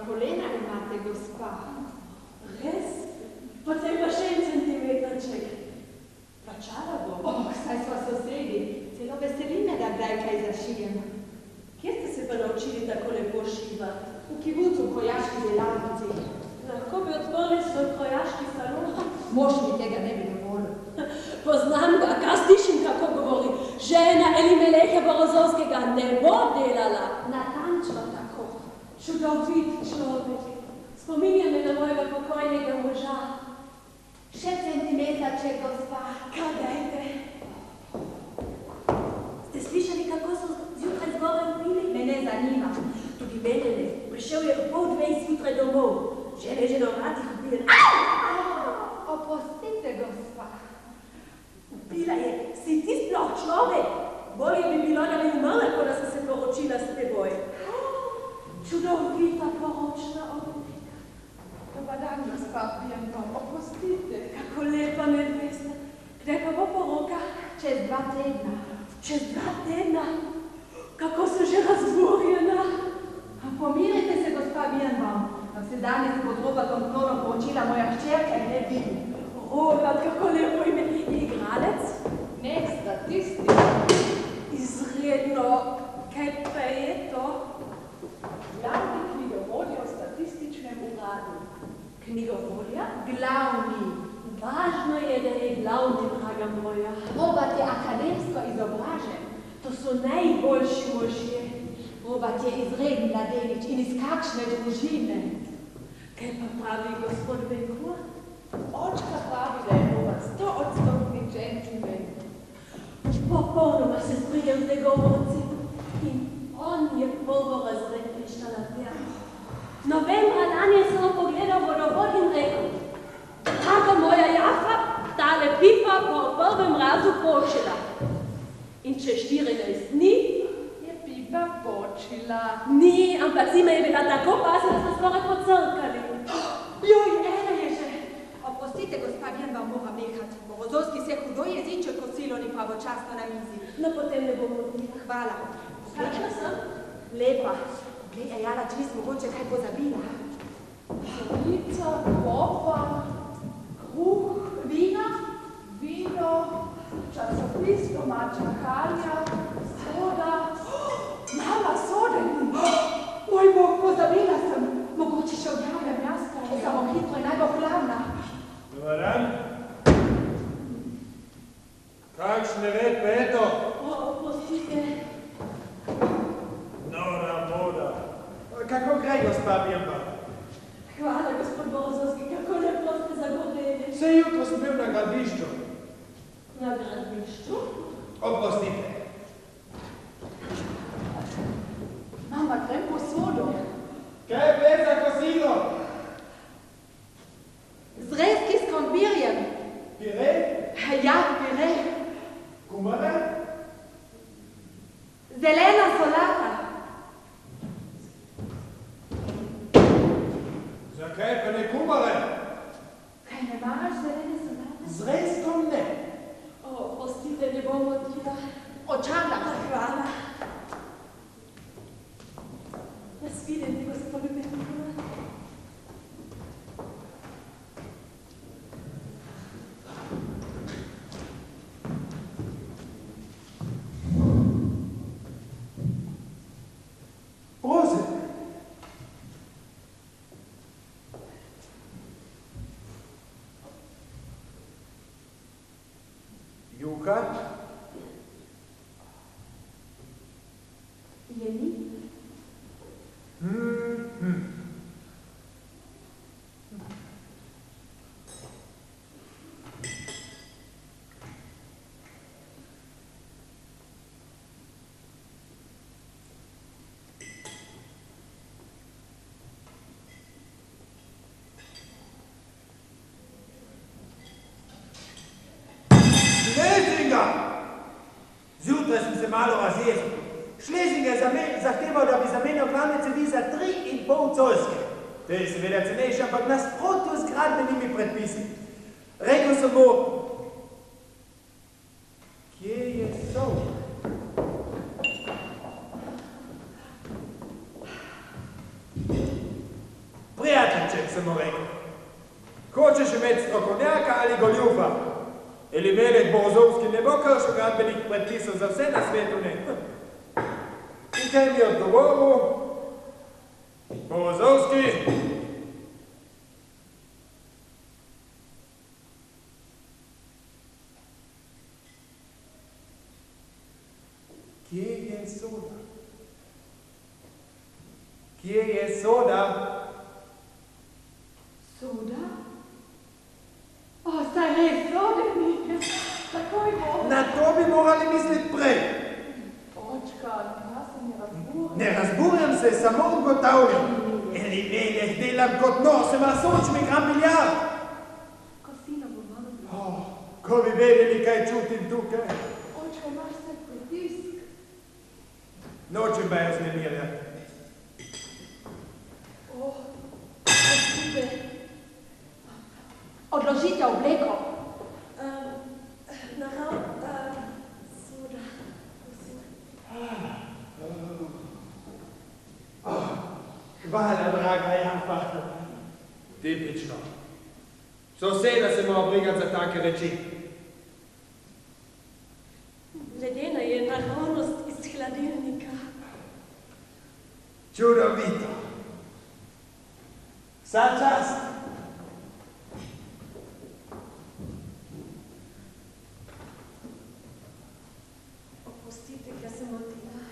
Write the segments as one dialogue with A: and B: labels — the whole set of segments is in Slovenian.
A: kolena imate, gospa.
B: Res? Potem pa še 1 centimetrček. Plačala bo.
A: Saj sva sosedi. Celo veseli me, da kdaj kaj zašijem.
B: Kje ste se pa naučili tako lepo šivati?
A: V kibucu, v krojaški delavnici.
B: Lahko bi odprli svoj krojaški salon.
A: Mož mi tega ne bi dovolil.
B: Poznam ga, kaj slišim, kako govori. Žena Elimeleha Borozovskega ne bo delala.
A: Natančno tako.
B: Čudovit človek. Spominja me na mojega pokojnega moža.
A: Še centimetrček, gospa.
B: Kaj dajte? Ste slišali, kako so zjutraj zgoraj pili?
A: Me ne zanima.
B: Tudi mene ne. Prišel je v 11:30 zjutraj domov. Žena je že do ratih ubila.
A: Oprostite, gospa.
B: Ubila je. Si ti sploh človek? Bolje bi bilo, da bi umrla, ko da sem se poročila s teboj. Čudovita poročna oblika.
A: Dobar dan, gospa Birnbaum. Oprostite.
B: Kako lepa nevesta. Kdaj pa bo poroka?
A: Čez 2 tedna.
B: Čez 2 tedna? Kako sem že razburjena.
A: Pomirite se, gospa Birnbaum. Vam se danes pod Robertom Knonom poročila moja hčerka in ne vi.
B: Robert, kako lepo ime. Igralec?
A: Ne, statistik.
B: Izredno. Kaj pa je to?
A: Glavni knjigovodja v statističnem uradu.
B: Knjigovodja?
A: Glavni.
B: Važno je, da je glavni, draga moja.
A: Robert je akademsko izobražen.
B: To so najboljši možje.
A: Robert je izreden mladenič in iz kakšne družine.
B: Kaj pa pravi gospod Benkur?
A: Očka pravi, da je Robert 100-odstotni gentleman.
B: Popolnoma se strinjam z njegovo oceno. In on je prvorazredni inštalater. Novembra lani sem pogledal vodovod in rekel: draga moja Jafa, tale pipa bo v prvem razu počila. In čez 14 dni
A: je pipa počila.
B: Ni, ampak zima je bila tako pasna, da smo skoraj pocrkali.
A: Joj, ena je že. Oprostite, gospa Birnbaum, moram nehati. Borozovski se hudo jeziče, ko silo ni pravočasno na mizi.
B: No, potem ne bom odmila.
A: Hvala.
B: Kakšna sem?
A: Lepa. Glej, Ajala, če nis mogoče kaj pozabila. Žolica, kopa, kruh, vina, časopis, domača kalja, soda. Mama, sode ni. Moj Bog, pozabila sem. Mogoče še objavljam jaska, samo hitro in najbolj hladna.
C: Dobar dan. Kakšne lepe je to?
B: Oprostite.
C: Nora moda. Kako gre, gospa Birnbaum?
B: Hvala, gospod Borozovski, kako lepo ste zagodili.
C: Vse jutro sem bil na gradbišču.
B: Na gradbišču?
C: Oprostite.
A: Mama, grem po sodo.
C: Kaj je za kosilo?
A: Zrezki s krompirjem.
C: Pire?
A: Ja, pire.
C: Kumare?
A: Zelena solata.
C: Zakaj pa ne kumare?
A: Kaj ne maraš zelene solate?
C: Zrezkom ne.
B: Oprostite, ne bom odila.
A: Očala.
B: Hvala. Nasvidenje, gospod Benkur.
C: Prosit. Juka?
A: Je ni?
C: Zjutraj sem se malo razjezil. Schlesinger je zahteval, da bi zamenjal glavne cevi za 3,5 colske. To je seveda cenejše, ampak nasprotno z gradbenimi predpisi. Rekel sem mu, kje je sol? Lešček, sem mu rekel. Hočeš imeti strokovnjaka ali goljufa? Ili Velik Borozovski ne bo kršil gradbenih predpisov za vse na svetu, ne? In kaj mi je odgovoril? Borozovski, kje je soda? Kje je soda?
A: Soda? O, saj res sode ni. Takoj bo.
C: Na to bi morali misliti prej.
A: Očka, ja se ne razburjam.
C: Ne razburjam se, samo ugotavljam. Eli Velik, delam kot nos, ima sočmi grambiljard.
B: Kosina bo malo.
C: Ko bi vedeli, kaj čutim tukaj.
A: Očka, imaš se pritisk.
C: Nočem pa jaz nemirjati.
A: Odložite obleko.
B: Nahav, soda,
C: Hvala, draga Janpa. Tipično. Soseda se mora brigati za take reči.
B: Ledena je naravnost iz hladilnika.
C: Čudovito. Vsa čast.
B: Opustite, ker sem odila.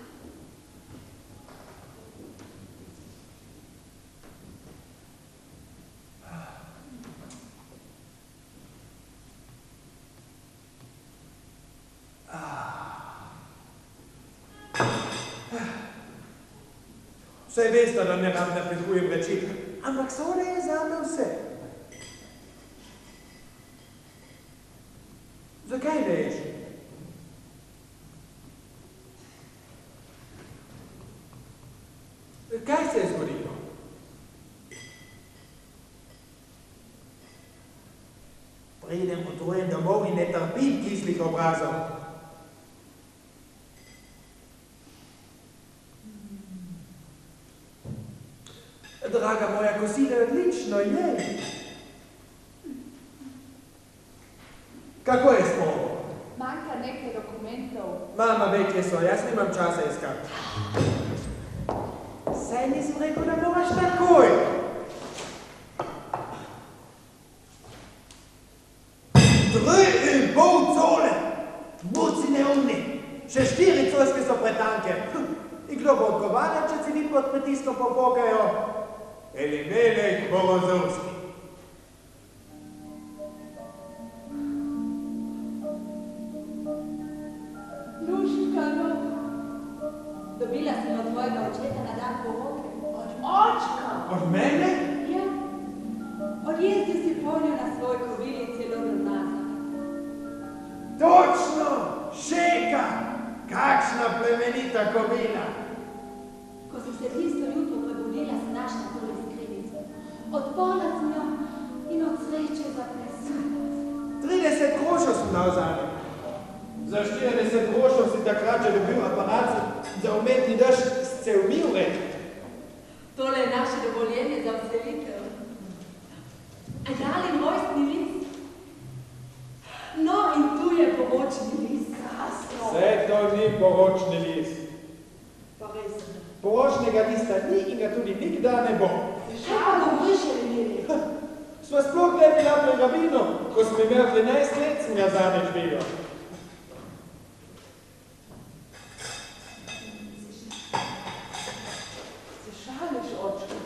C: Vsej veste, da ne rad napihujem reči, ampak soda je zame vse. Zakaj ne ješ? Kaj se je zgodilo? Pridem utrujen domov in ne trpim kislih obrazov. Draga moja, kosilo je odlično, je. Kako je s tobom?
A: Manjka nekaj dokumentov.
C: Mama, vekje so, jaz nimam časa iskati. Saj nisem rekel, da moraš takoj. 3,5 cole! Buci neumni. Še 4 colske so pretanke. In kdo bo odgovarjal, če si vi pod pritiskom popokajo? Eli Velik Borozovski.
A: Luška, no.
B: Dobila sem od tvojega očeta na dan poroke.
A: Od očka.
C: Od mene?
B: Ja. Odjezdi si ponjo na svoj kovili celo do nas.
C: Točno! Šeka! Kakšna plemenita kovila!
B: Ko sem se tisto jutro prebudila, sem našla tole skrinico. Odprla sem jo in od sreče zaplesala.
C: 30 grošov sem dal zame. Za 40 grošov si takrat že dobil aparat za umetni dež s cevmi vred.
B: Tole je naše dovoljenje za vselitev. A dali rojstni list? No, in tu je poročni list.
C: Vse to ni poročni list.
B: Pa res.
C: Poročnega lista ni in ga tudi nikdar ne bo.
B: Kaj pa govoriš, Elimiri?
C: Sva sploh ne bila pri rabinu, ko sem imel 13 let, sem ga zadnjič videl.
A: Se šališ, očka?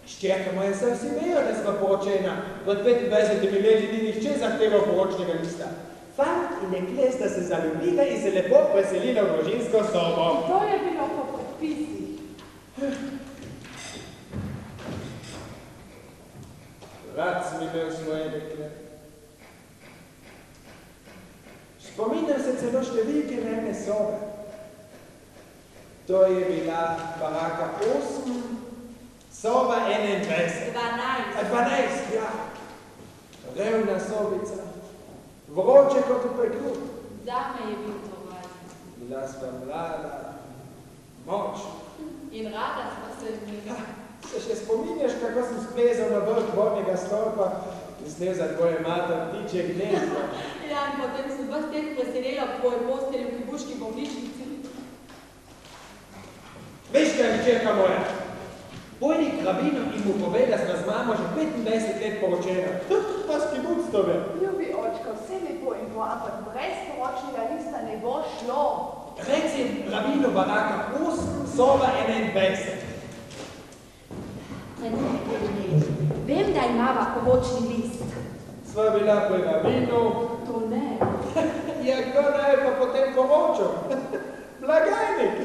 C: Ščerka moja, se vsi vejo, da sva poročena. Pred 25 leti ni nihče zahteval poročnega lista. Fant in dekle sta se zaljubila in se lepo preselila v družinsko sobo.
A: To je bilo po podpisih.
C: Rad sem imel svoje dekle. Spominjam se celo številke njene sobe. To je bila baraka 8, soba 21. 12, ja. Revna sobica. Vroče kot v peklu.
B: Zame je bil to važno.
C: Bila sva mlada, močna.
B: In rada sva se z njega.
C: Se še spominjaš, kako sem splezal na vrh vodnega stolpa in snel za tvoje mater ptičje gnezdo?
B: Ja, in potem sem vas tek presedela v tvoje postelji v kibuški bolnišnici.
C: Veš kaj, hčerka moja? Pojdi k rabinu in mu povej, da sva z mamo že 25 let poročena. Pa s kibuctove.
A: Ljubi očko, vse lepo in to, ampak brez poročnega lista ne bo šlo.
C: Reci rabinu baraka 8, soba 21.
B: Vem, da imava poročni list.
C: Sva bila pri rabinu.
A: To ne.
C: Ja, kdo naj pa potem poročal? Blagajnik.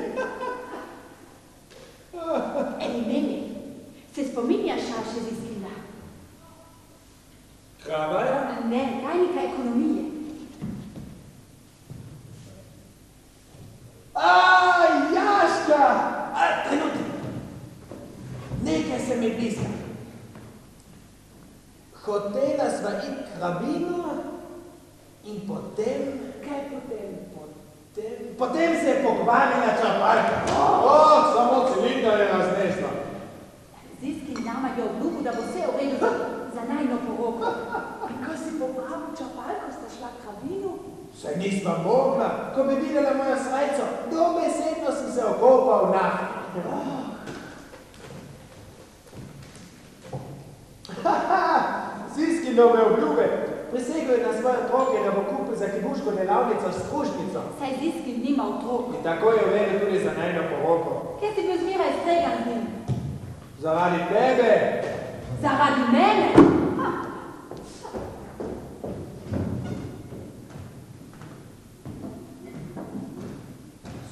B: Ej, meni, se spominjaš naše Ziskina?
C: Kravaja?
B: Ne, tajnika ekonomije.
C: Jaška! Trenutek. Nekaj se mi bliska. Hotela sva iti k rabinu in potem...
A: Kaj potem?
C: Potem se je pokvarila črpalka. Samo cilindra je raznesla.
B: Ziskin nama je obljubil, da bo vse v redu za najno poroko.
A: In ko si popravil črpalko, sta šla k rabinu?
C: Saj nisva mogla. Ko bi videla mojo srajco, dobesedno sem se okopal v nafti. Ziskinove obljube. Prisegel je na svoje otroke, da bo kupil za kibuško delavnico s krušnico.
B: Saj Ziskin nima otrok.
C: In tako je veril tudi za najno poroko.
B: Kje si bil zmeraj stregan z njim?
C: Zaradi tebe.
B: Zaradi mene?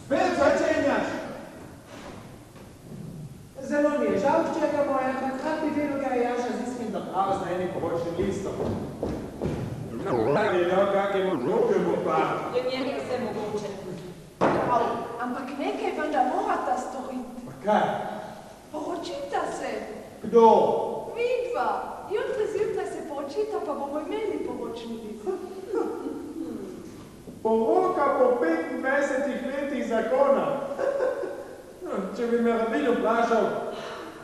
C: Spet začenjaš. Zelo mi je žal, hčerka moja, ampak rad bi vedel, kaj je Jaša Ziskin dopravil z enim poročnim listom. Kakemu drugemu pa.
B: Je njega vse mogoče.
A: Prav, ampak nekaj vendar morata storiti.
C: Pa kaj?
A: Poročita se.
C: Kdo?
A: Vidva. Jutri zjutraj se poročita, pa bomo imeli poročni list.
C: Poroka po 25 letih zakona. Če bi me rabin vprašal,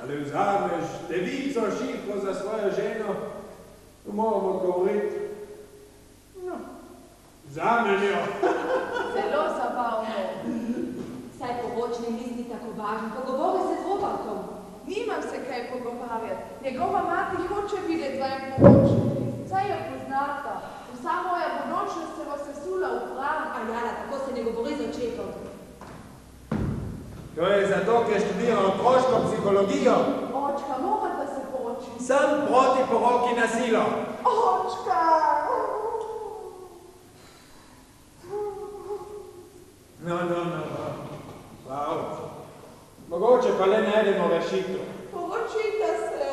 C: ali vzameš devico šifro za svojo ženo, moram odgovoriti. Vzamem jo.
A: Zelo zabavno.
B: Saj poročni list ni tako važen. Pogovori se z Robertom.
A: Nimam se kaj pogovarjati. Njegova mati hoče videti vajen poročni list. Saj jo poznata. Vsa moja bodočnost se bo sesula v prah.
B: A jala, tako se ne govori z očetom.
C: To je zato, ker študiram otroško psihologijo.
A: Očka, morata se poročiti.
C: Sem proti poroki na silo.
A: Očka!
C: No. Prav. Mogoče pa le najdemo rešitev.
A: Poročita se.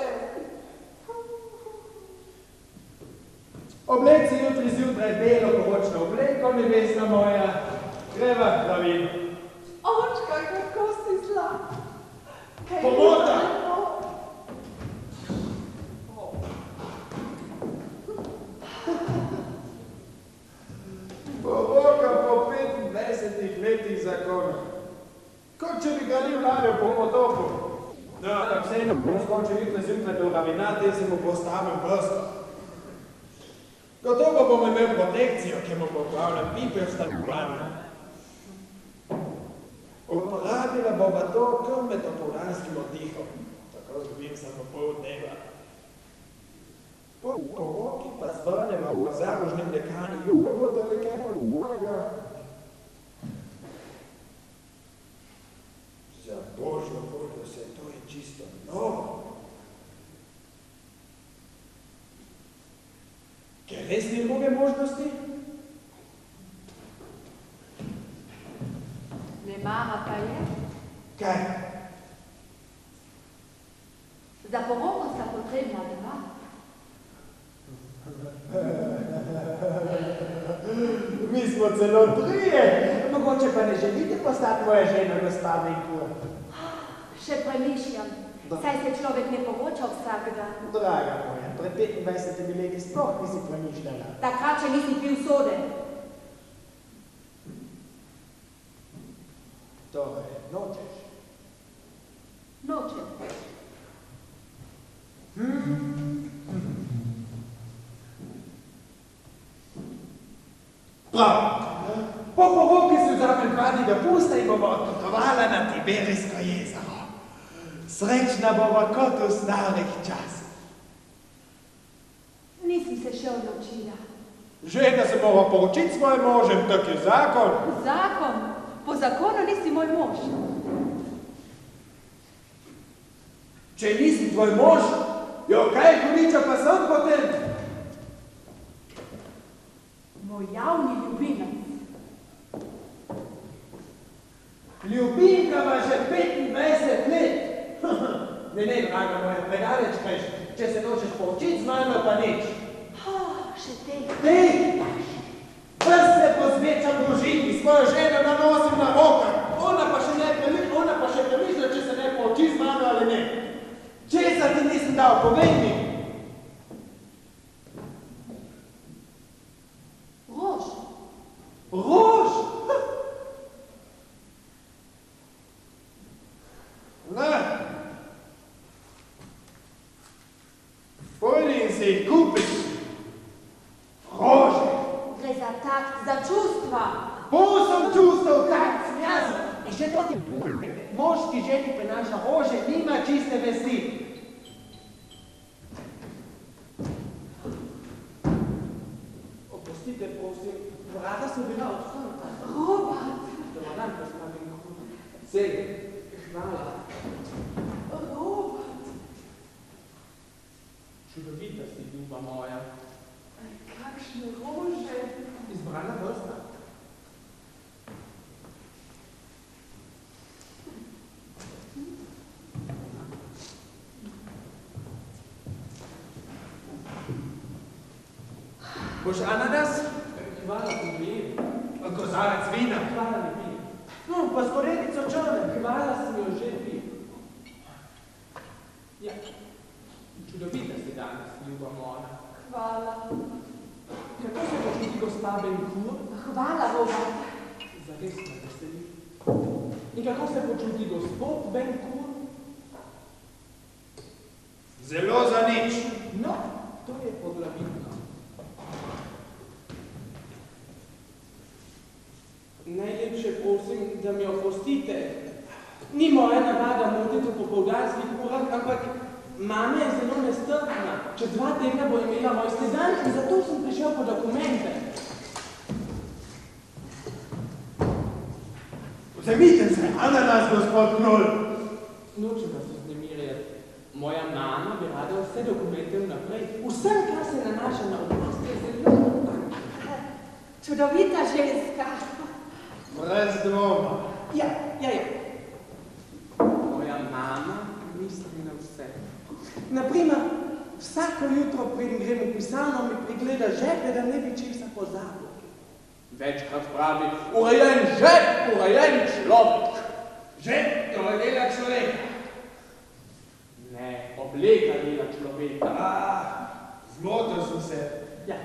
C: Obleci jutri zjutraj belo poročno obleko, nebesna moja. Greva k rabinu.
A: Očka, kako si zla.
C: Pomota! Poroka po 25 letih zakona. Kot če bi ga ni vladil po potopu. No, ampak vseeno, bom skočil jutri zjutraj do rabinata in se mu postavil vrsto. Gotovo bom imel protekcijo, ki mu popravljam pipevsta plana. Uporabila bova to kar metopolanskim oddihom. Tako zgubim samo pol dneva. Po poroki pa zvrneva v zarožnem dekani jugo do lekega Boga. Za Božjo voljo se to je čisto novo. Ker res ni druge možnosti?
B: Nemara pa je.
C: Kaj?
B: Za poroko sta potrebna dva.
C: Mi smo celo trije. Mogoče pa ne želite postati moja žena, gospa Vinkur.
B: Še premišljam. Saj se človek ne poroča vsak dan.
C: Draga moja, pred 25 leti sploh nisi premišljala.
B: Takrat, če nisi pil sode.
C: Torej, nočeš.
B: Nočem.
C: Prav. Po poroki su zapredvali do pusta i bomo otputovala na Tiberijsko jezero. Srečna bova kot v starih časih.
A: Nisem se še odločila.
C: Žena se mora poročiti s svojim možem, tak je zakon.
A: Zakon? Po zakonu nisi moj mož.
C: Če nisi tvoj mož, jo kaj hudiča pa sem potem?
A: Moj javni ljubimec.
C: Ljubimka ima že 25 let. Ne, draga moja, predaleč greš. Če se nočeš poročiti z mano, pa nič.
A: Še te.
C: Tej! Vrste posvečam družini, svojo ženo nanosim na rokah. Ona pa še premišlja, če se ne poroči z mano ali ne. Česa ti nisem dal, povej mi.
A: Rož.
C: Rož? Ne. Pojdi in se jih kupiš. Rože.
A: Gre za takt, za čustva.
C: Posem čustev, tak sem jaz. In še to ti moški ženi prenaša rože, nima čiste vesti. Opustite, prosim, vrata so bila odprta.
A: Robert.
C: Dobar dan, gospodin. Sej, hvala.
A: Robert.
D: Čudovita si, ljuba moja.
A: Kakšne rože.
D: Izbrana vrsta.
C: Boš ananas?
D: Hvala ti vem.
C: Kozarec vina.
D: Hvala mi pil.
C: Pa skoredico črne.
D: Hvala si mi jo že pil. Ja, čudovita si danes, ljuba moja.
A: Hvala.
D: Kako se počuti gospa Benkur?
A: Hvala, Robert.
D: Zares me veseli. In kako se počuti gospod Benkur?
C: Zelo za nič.
D: No, to je poglavitno. Najlepše prosim, da mi opustite. Ni moja navada motiti v popoldanskih urah, ampak mama je zelo nestrpna. Čez 2 tedna bo imela mojski dan in zato sem prišel po dokumente.
C: Vzemite se, ananas, gospod Knul.
D: Nočem vas vznemirjati. Moja mama bi rada vse dokumente vnaprej. Vsem, kar se nanaša na oblast, je zelo natančno.
A: Čudovita ženska.
C: Brez dvoma.
D: Ja. Moja mama misli na vse. Naprimer, vsako jutro preden grem v pisarno, mi pregleda žepe, da ne bi česa pozabil. Večkrat pravi, urejen žep, urejen človek.
C: Žep, to je dela človeka.
D: Ne, obleka dela človeka.
C: Zmotil sem se.
D: Ja.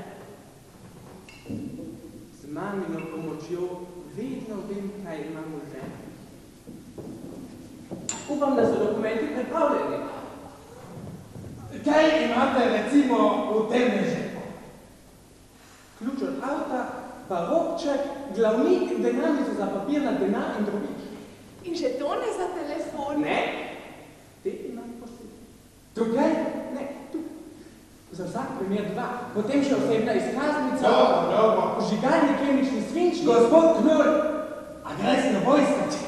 D: Z mamino pomočjo vedno vem, kaj imam v žepu. Upam, da so dokumenti pripravljeni.
C: Kaj imate recimo v tem žepu?
D: Ključ od avta, barokček, glavnik, denarnico za papir na denar in drobič.
A: In žetone za telefon.
D: Ne, te imam posebej.
C: Tukaj?
D: Ne, tu. Za vsak primer 2. Potem še osebna izkaznica.
C: Dobro.
D: Žigalni kemični svinčnik.
C: Gospod Knul, a greš na vojskače?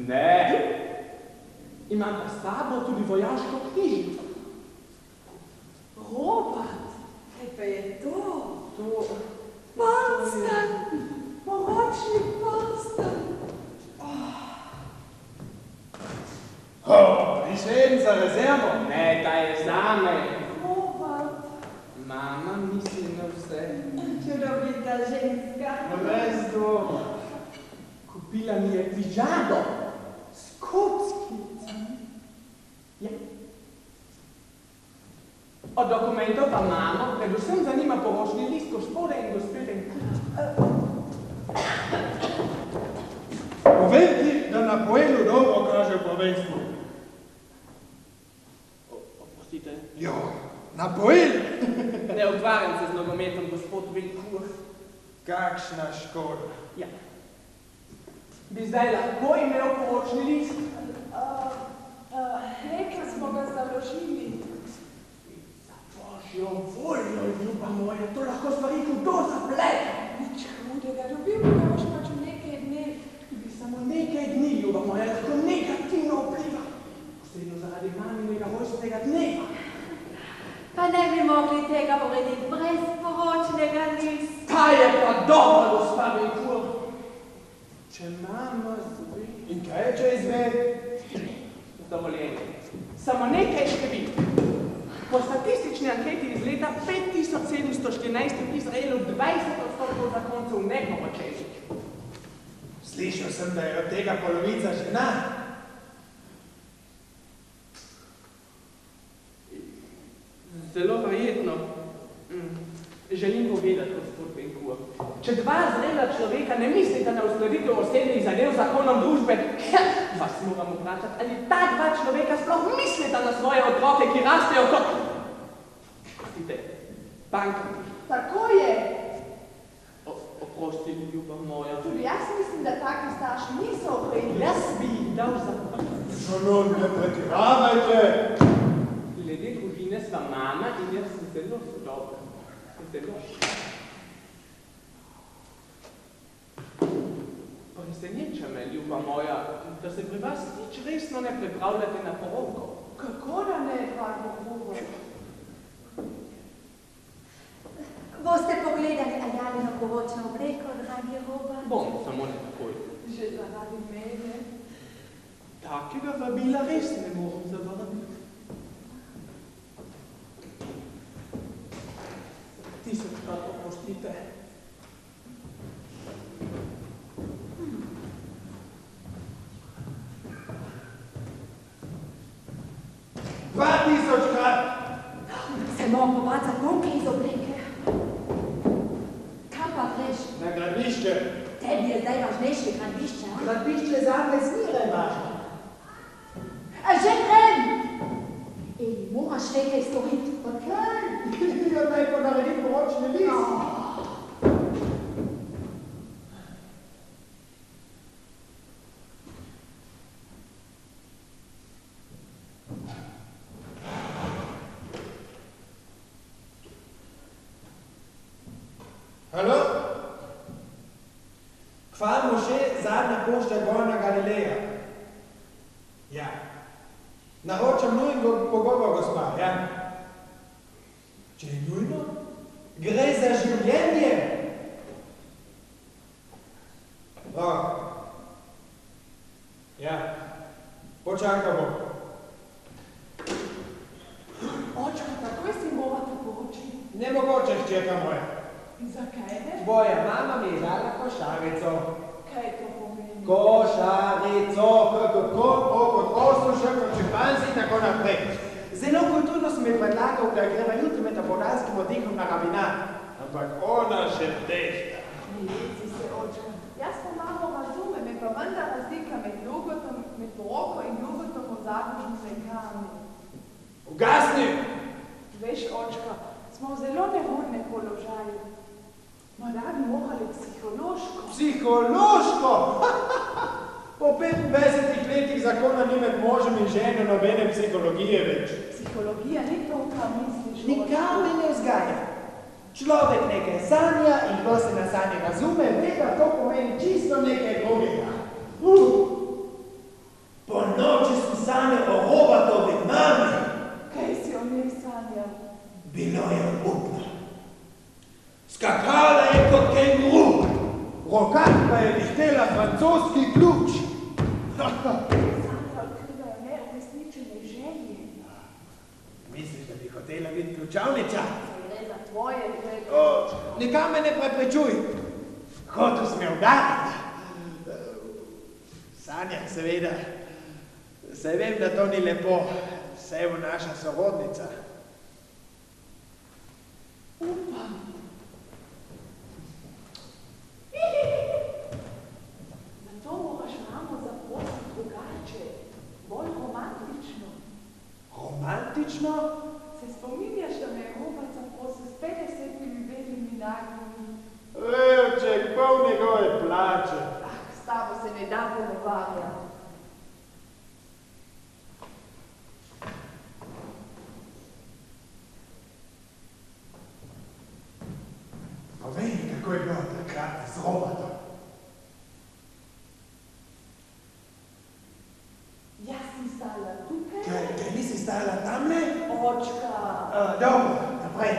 D: Ne. Imam pa s sabo tudi vojaško knjižico.
A: Robert, kaj pa je to?
D: To...
A: Prstan, poročni prstan.
C: Prišel za rezervo?
D: Ne, ta je zame.
A: Robert,
D: Mama misli na vse.
A: čudovita ženska.
C: Brez dvoma.
D: Kupila mi je pižamo s kockicami. Ja. Od dokumentov pa mamo predvsem zanima poročni list gospoda in gospe Benkur.
C: Povem ti, da na Poelu dobro kaže prvenstvo.
D: Oprostite.
C: Jo, na Poelu.
D: Ne ukvarjam se z nogometom, gospod Benkur.
C: Kakšna škoda.
D: Ja. Bi zdaj lahko imel poročni list?
A: Nekaj smo ga založili.
D: Za božjo voljo, ljuba moja, to lahko stvari hudo zapleta.
A: Nič hudega, dobil bi ga boš pač v nekaj dneh.
D: Bi samo nekaj dni, ljuba moja, lahko negativno vpliva. Posebno zaradi maminega rojstnega dneva.
B: Pa ne bi mogli tega urediti brez poročnega lista.
D: Ta je pa dobra, gospa Benkur. Če mama zve...
C: In kaj je, če izve?
D: Dovoljenje. Samo nekaj številk. Po statistični anketi iz leta 5714 v Izraelu 20% zakoncev ne govori jezik.
C: Slišal sem, da je od tega polovica žena.
D: Zelo verjetno. Želim povedati, gospod Benkur. Če dva zrela človeka ne mislita na uskladitev osebnih zadev z zakonom družbe, vas moram vprašati, ali ta dva človeka sploh mislita na svoje otroke, ki rastejo kot... Prostite, banka.
A: Tako je.
D: Oprosti, ljuba moja.
A: Tudi jaz mislim, da taki starši niso oprejni.
D: Jaz bi jih dal za...
C: No, ne pretiravajte.
D: Glede družine sva mama in jaz sem zelo sodobna. Zelo. Preseneča me, ljuba moja, da se pri vas nič resno ne pripravljate na poroko.
A: Kako da ne, dragi Hugo?
B: Boste pogledali Ajalino poročno obleko, dragi Roba?
D: Bom, samo ne takoj.
A: Že zaradi mene.
D: Takega vabila res ne moram zavrniti. 1000-krat oprostite.
B: Se moram povati za konke iz obleke. Kam pa greš?
C: Na gradbišče.
B: Tebi je zdaj važnejše gradbišče, a?
C: Gradbišče zame zmeraj važno.
B: A že grem! Eli, moraš nekaj storiti.
C: Pa kaj? Ja, naj pa naredim poročni list. Halo? Kvar Moše, zadnja pošta Gornja Galileja. Ja. Naročam nujno pogovor, gospa, ja? Če je nujno? Gre za življenje? Prav. Ja. Počakamo.
A: Očka, takoj si morate poročiti.
C: Nemogoče, hčerka moja.
A: Zakaj ne?
C: Tvoja mama mi je dala košarico.
A: Kaj to pomeni?
C: Košarico, kot oslušek, kot šimpanzi in tako naprej. Zelo kulturno sem mi predlagal, da greva jutri metabolalskim oddihom na rabinat. Ampak ona še tehta.
A: Jezi se, očka. Jaz pa malo razumem, je pa vendar razlika med jogotom, med poroko in jogotom v zabožni zekami.
C: Ugasni!
A: Veš, očka, smo v zelo nehodnem položaju. Morda bi morali psihološko.
C: Psihološko? Po 25 letih zakona ni med možem in ženo nobene psihologije več.
A: Psihologija ni to, kar misliš.
C: Nikam me ne vzgaja. Človek nekaj sanja in ko se na sanje razume, ve, da to pomeni čisto nekaj drugega. Po noči sem sanjal o Robatovi mami.
A: Kaj si o njej sanjal?
C: Bilo je obupno. Skakala je kot kenguru. Rokat pa je vihtela francoski ključ.
A: Sanjal odkrivajo neuresničene želje.
C: Misliš, da bi hotela biti ključavnica?
A: Gre za tvoje želje.
C: Nikam me ne preprečuj. Hotel sem jo udariti. Sanjam, seveda. Saj vem, da to ni lepo. Saj je naša sorodnica.
A: Upam. Zato moraš mamo zaprositi drugače, bolj romantično.
C: Romantično?
A: Se spominjaš, da me je Robert zaprosil s 50 belimi nagnimi?
C: Kako je bilo takrat z robotom?
A: Jaz sem stala tukaj.
C: Kaj nisi stala tamle?
A: Očka.
C: Dobro, naprej.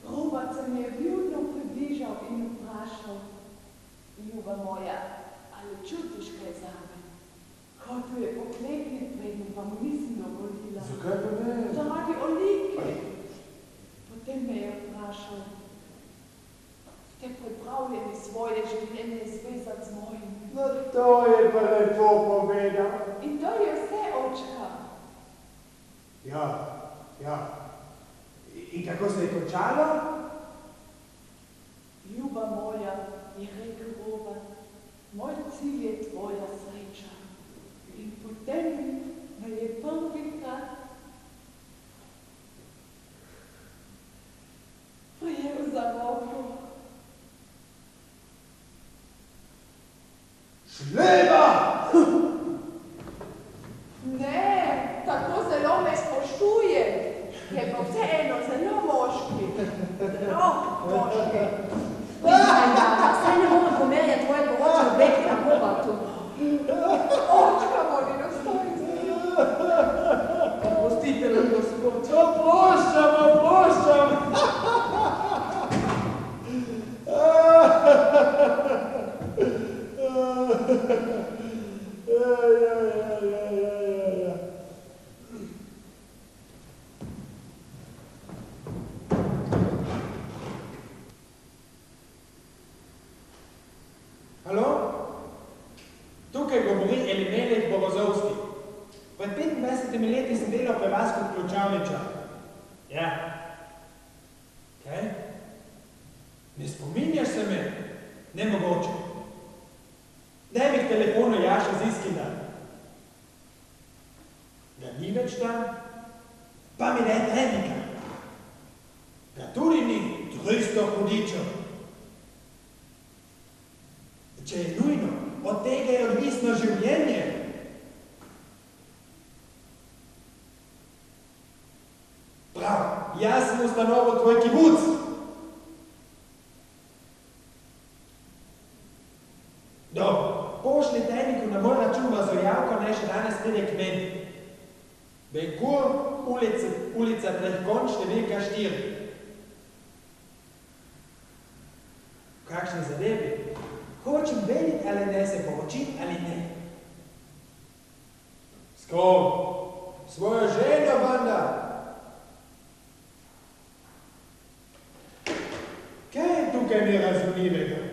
A: Robot se mi je vljudno približal in vprašal: Ljuba moja, ali čutiš kaj zame? Hotel je poklekniti predno, pa mu nisem dovolila.
C: Zakaj pa ne?
A: Zaradi olike. Potem me je vprašal: ste pripravljeni svoje življenje zvezati z mojim?
C: No to je pa lepo povedal.
A: In to je vse, očka.
C: Ja. In kako se je končalo?
A: Ljuba moja, je rekel robot, moj cilj je tvoja sreča. In potem me je prvikrat prijel za roko.
C: Šleba!
A: Ne, tako zelo me spoštuje, je pa vseeno zelo moški. Zelo moški.
B: Saj ne bomo pomerjati tvoje poročne objekte na robotu.
A: Očka vodi na stojnici. Pustite nam, gospod.
C: Oproščam! Halo? Tukaj govori Elimelek Borozovski. Pred 25 leti sem delal pri vas kot ključavničar. Ja. Kaj? Ne spominjaš se me? Nemogoče. Daj mi k telefonu Jaša Ziskina. Ga ni več tam? Pa mi ne trenika. Ga tudi ni 300 hudičev. Če je nujno, od tega je odvisno življenje. Prav, jaz sem ustanovil tvoj kibuc. Dobro, pošli tajniku na moj račun razojavko, naj še danes pride k meni. Benkur, ulica Trehkon, številka 4. V kakšni zadevi? Hočem vedeti, ali ne se poročim ali ne. S kom? Svojo ženo, banda. Kaj je tukaj nerazumljivega?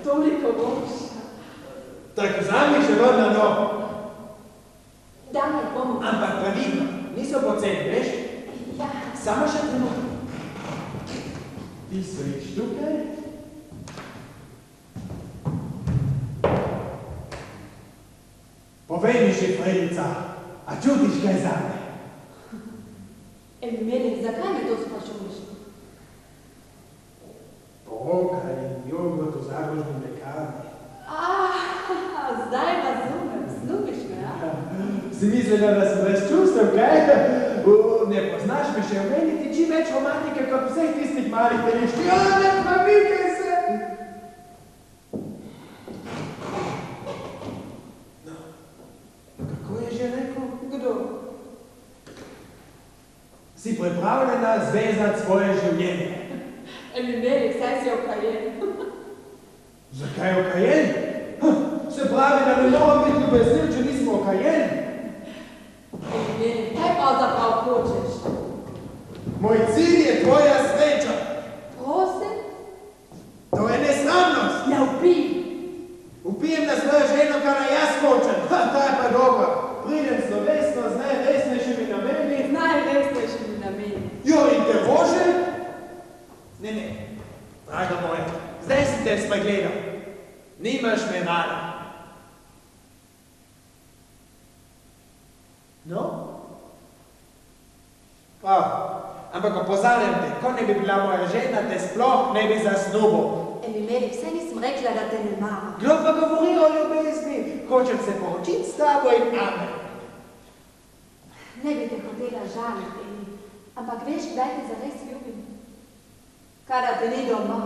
A: Toliko boljša.
C: Tak vzami še ven na novo.
A: Daj.
B: pomoč.
C: Ampak pravilno, niso poceni, veš?
B: Ja.
C: Samo še trenutek. Ti stojiš tukaj? Povej mi še, Fredica, a čutiš kaj zame?
B: Elimelek, zakaj me to sprašuješ?
C: Poroka in jogurt v Zagorški mlekarni.
B: Zdaj razumem, snubiš me, a?
C: Si mislila, da sem brez čustev, kaj? Ne poznaš me še, v meni tiči več romantike kot vseh tistih malih telišč. Ja, ne premikaj se! No, kako je že rekel?
B: Kdo?
C: Si pripravljena zvezati svoje življenje.
B: Elimelek, saj si okajen.
C: Zakaj okajen? Se pravi, da ne moram biti ljubeznil, če nismo okajen.
B: Elimelek, kaj pravzaprav hočeš?
C: Moj cilj je tvoja sreča.
B: Prosim?
C: To je nesramnost.
B: Ne ubij.
C: Upijem na svojo ženo, kar jaz hočem. Ta je pa dobra. Pridem slovesno z najresnejšimi nameni.
B: Najresnejšimi nameni.
C: Jo, in te vožem? Ne, draga moja, zdaj sem te spregledal. Nimaš me rada. No? Prav, ampak opozarjam te, ko ne bi bila moja žena, te sploh ne bi zasnubil.
B: Elimelek, saj nisem rekla, da te ne maram.
C: Kdo pa govori o ljubezni? Hočem se poročiti s tabo in amen.
B: Ne bi te hotela žaliti, Eli, ampak veš, kdaj te zares ljubim? Kada te ni doma.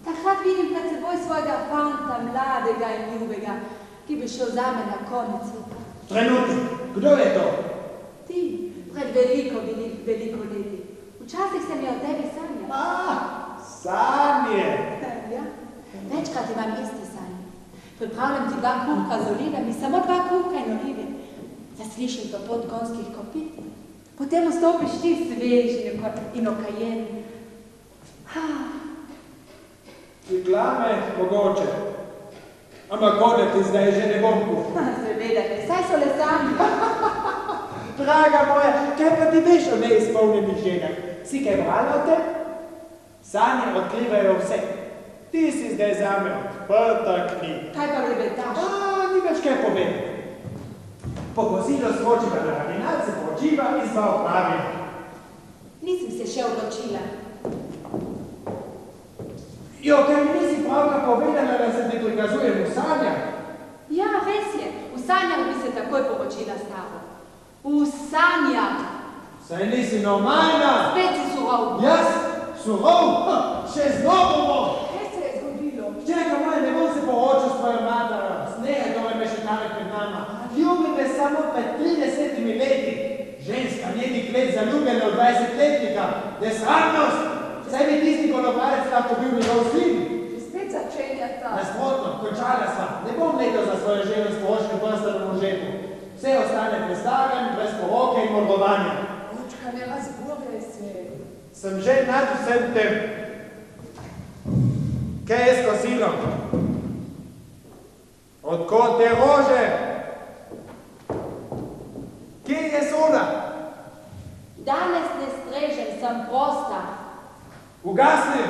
B: Takrat vidim pred seboj svojega fanta, mladega in ljubega, ki bi šel zame na konec sveta.
C: Trenutek, kdo je to?
B: Ti, pred veliko leti. Včasih se mi o tebi sanjal.
C: Sanje.
B: Ja, večkrat imam iste sanje. Pripravljam ti 2 kuhka z olivami, samo 2 kuhka in olive. Zaslišim topot konjskih kopit. Potem vstopiš ti sveži in okajen.
C: Ti glame mogoče. Ampak kode ti zdaj že ne bom kuhal.
B: Seveda, saj so le sanje.
C: Draga moja, kaj pa ti veš o neizpolnjenih ženah? Si kaj brala o tem? Sanje odkrivajo vse. Ti si zdaj zame odprta knjiga.
B: Kaj pa lebetaš?
C: Ni več kaj povedati. Po kosilu skočiva na ravinat, se počiva in sva opravila.
B: Nisem se še odločila.
C: Jo, kaj mi nisi pravka povedala, da se ti prikazujem v sanjah?
B: Ja, res je. V sanjah bi se takoj poročila s tabo. V sanjah.
C: Saj nisi normalna.
B: Spet si surov.
C: Jaz? Surov? Še znovu bom.
B: Kaj se je zgodilo?
C: Čekaj, moj, ne bom se poročil s tvojo matero. Snehaj, to me še tale pred nama. Ljubi me samo pred 30 leti. Ženska, njeni klet zaljubljena v 20-letnika. Nesramnost! Saj bi tisti konobarec lahko bil njegov sin.
B: Spet začenjata.
C: Nasprotno, končala sva. Ne bom letel za svojo ženo s poročnim prstanom v žepu. Vse ostane prestagan, brez poroke in morbovanja.
A: Očka, ne razburjaj se.
C: Sem že nad vsem tem. Kaj je s kosilom? Odkot te rože? Kje je soda?
B: Danes ne strežem, sem prosta.
C: Ugasni!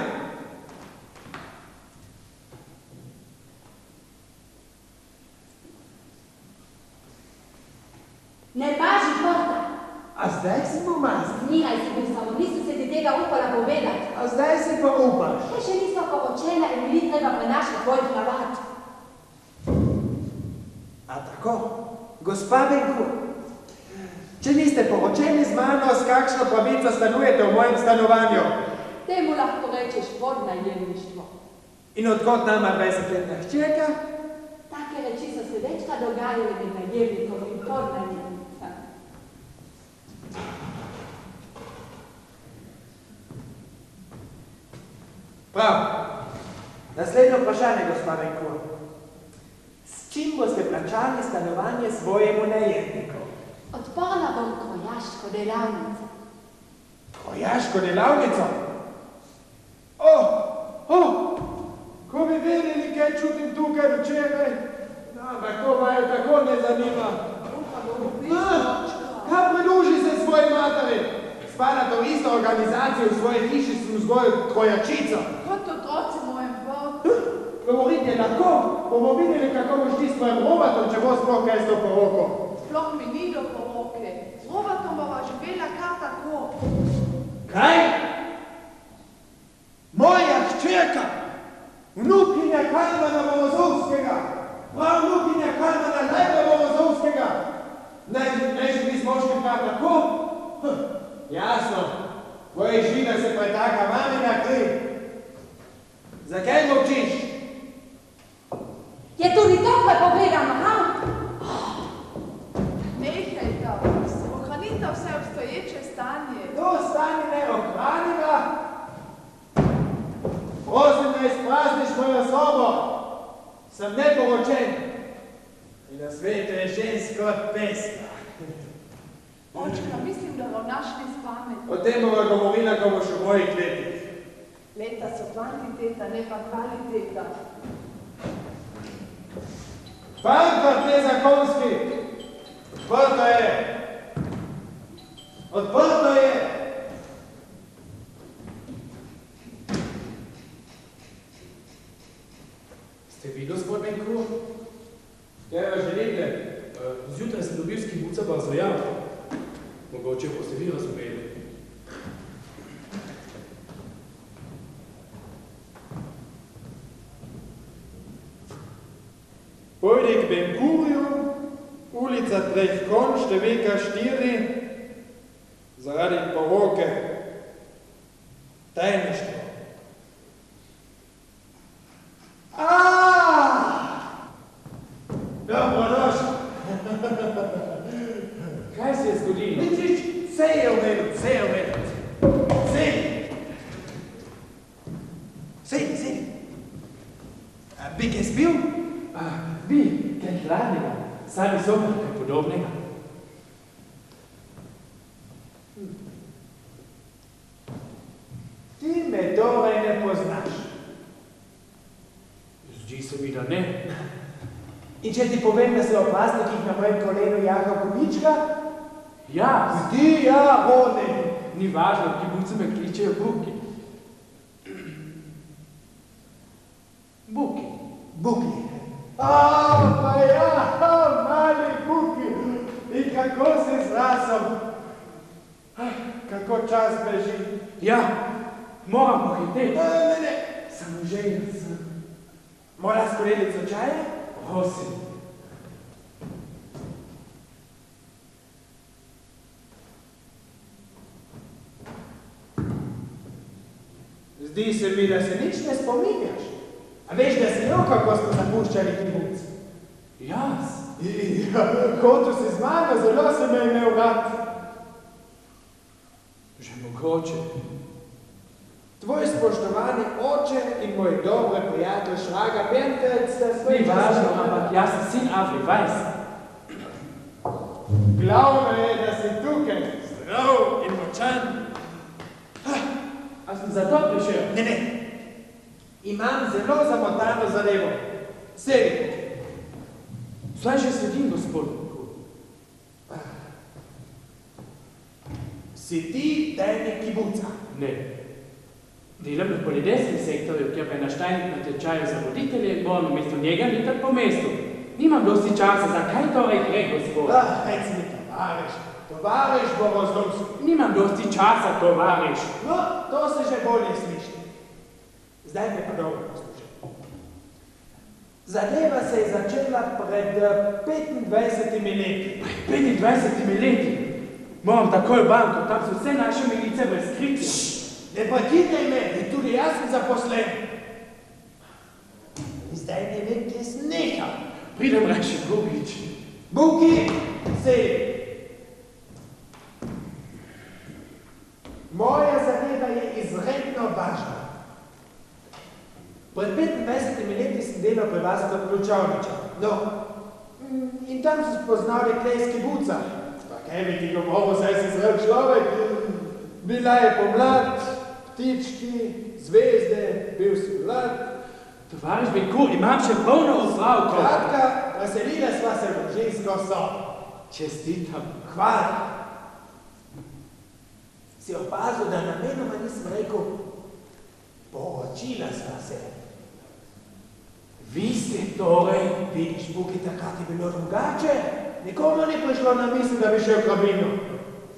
B: Ne paži prta.
C: A zdaj si pomazan?
B: Nihaj si bil samo, nisem se ti tega upala povedati.
C: A zdaj si pa upaš?
B: Kaj še nismo poročena in mi ni treba prenašati tvojih navad.
C: A tako? Gospa Benku, če niste poročeni z mano, s kakšno pravico stanujete v mojem stanovanju?
B: Temu lahko rečeš podnajemništvo.
C: In odkot nama 20-letna hčerka?
B: Take reči so se večkrat dogajale med najemnikom in podnajemnicami.
C: Prav. Naslednje vprašanje, gospa Benku. S čim boste plačali stanovanje svojemu najemniku?
B: Odprla bom krojaško delavnico.
C: Krojaško delavnico? Ko bi vedeli, kaj čutim tukaj včeraj, ampak to vaju tako ne zanima. spada to isto organizacijo v svoje hiši sem vzgojil trojačico.
A: Kot otroci mojem Bogu.
C: Govorite lahko, bomo videli, kako boš ti s tvojim Robertom, če bo sploh kaj s to poroko.
A: Sploh mi ni do poroke. Z Robertom bova živela kar tako.
C: Kaj? Moja hčerka, vnukinja Kalmana Morozovskega, prav vnukinja Kalmana Lajba Morozovskega, naj živi s moškim kar tako? Jasno, bojiš vi, da se pretaka mamina kri. Zakaj molčiš?
B: Je tudi to prepovedano, ha?
A: Nehajte, ohranite vse obstoječe stanje.
C: To stanje ne ohraniva. Prosim, da izprazniš mojo sobo. Sem neporočen. In na svetu je žensko od pesma.
A: Očka, mislim, da bo našli s pamet.
C: O tem bova govorila, ko boš v mojih letih.
A: Leta so kvantiteta, ne pa kvaliteta.
C: Pankrat nezakonski. Odprto je. Odprto je.
E: Ste vi, gospod Benko?
C: Kaj vas želite?
E: Zjutraj sem dobil s kibuca Barzojan. Mogoče boste vi razumeli.
C: Pojdi k Benkurju, ulica Treh Konj, številka 4, zaradi poroke. Tajništvo. Dobrodošli.
E: Kaj se je zgodilo?
C: Nič, vse je v redu, vse je v redu. Sedi. Sedi, sedi. Bi kaj spil?
E: Vi, kaj hladnega, sami so kaj podobnega.
C: Ti me torej ne poznaš.
E: Zdi se mi, da ne.
C: In če ti povem, da se o plastikih na mojem kolenu jaha Komička?
E: Ja,
C: Ti, ja, oni.
E: ni važno, kibuce me kličejo Buki. Buki.
C: Buki. Pa ja, mali Buki. In kako si zrasel. Kako čas beži.
E: Ja, moram pohiteti.
C: Ne, samo željen sem. Mora skoledico čaja?
E: Prosim.
C: Zdi se mi, da se nič ne spominjaš. A veš, da si jo, kako smo zapuščali kibuc?
E: Jaz?
C: Ja, hotel si z mano, zelo se me imel rad.
E: Že mogoče.
C: Tvoj spoštovani oče in moj dober prijatelj Šraga Bernfeld sta svoj
E: Ni važno, ampak jaz sem sin Afri Weiss.
C: Glavno je, da si tukaj, zdrav in močan.
E: A sem zato prišel?
C: Ne. Imam zelo zamotano zadevo. Sedi.
E: Saj že sedim, gospod.
C: Si ti tajnik kibuca?
E: Ne. Delam v polidejskem sektorju, kjer pa je naštajnik na tečaju za voditelje in moram namesto njega letati po mestu. Nimam dosti časa, zakaj torej gre, gospod?
C: Rec mi, tovariš Borozovski.
E: Nimam dosti časa, tovariš.
C: No, to se že bolje sliši. Zdaj me pa dobro poslušaj. Zadeva se je začela pred 25 leti.
E: 25 leti? Moram takoj v banko, tam so vse naše milice brez kritja.
C: Ne prekinjaj me, tudi jaz sem zaposlen. Zdaj ne vem, kje sem nehal.
E: Pridem reči Bukič.
C: Buki, sedi. Moja zadeva je izredno važna. Pred 25 leti sem delal pri vas kot ključavniča. No, in tam so spoznali klejski buca. Pa kaj bi ti govoril, saj si zrel človek. Bila je pomlad, ptički, zvezde, bil si mlad.
E: Tovariš Benko, imam še polno oslavko.
C: Kratka, veselila sva se v družinsko sobo.
E: Čestitam.
C: Hvala. Si opazil, da namenoma nisem rekel, poročila sva se. Vi ste torej, vidiš, Buki, takrat je bilo drugače. Nikomu ni prišlo na misel, da bi šel v kabino.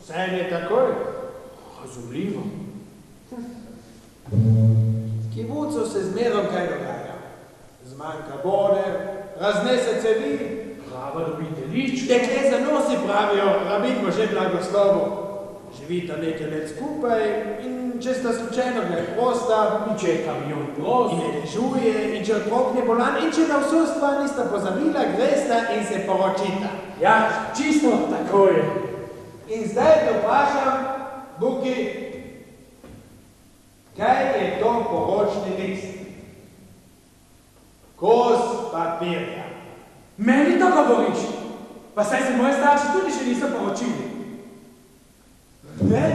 C: Vse je takoj. Razumljivo. V kibucu se zmerom kaj dogaja. Zmanjka vode, raznese cevi.
E: Prava ljubitelič.
C: Dekle za nosi pravijo, rabit bo že blagoslovo. Živita nekaj let skupaj in če sta slučajno gre prosta,
E: in če je kamion prost,
C: in ne dežuje, in če otrok ne bolan, in če na vso stvar nista pozabila, gresta in se poročita.
E: Ja, čisto tako je.
C: In zdaj te vprašam, Buki, kaj je to poročni list? Kos papirja.
E: Meni to govoriš? Pa saj se moje starši tudi še niso poročili.
C: Ne?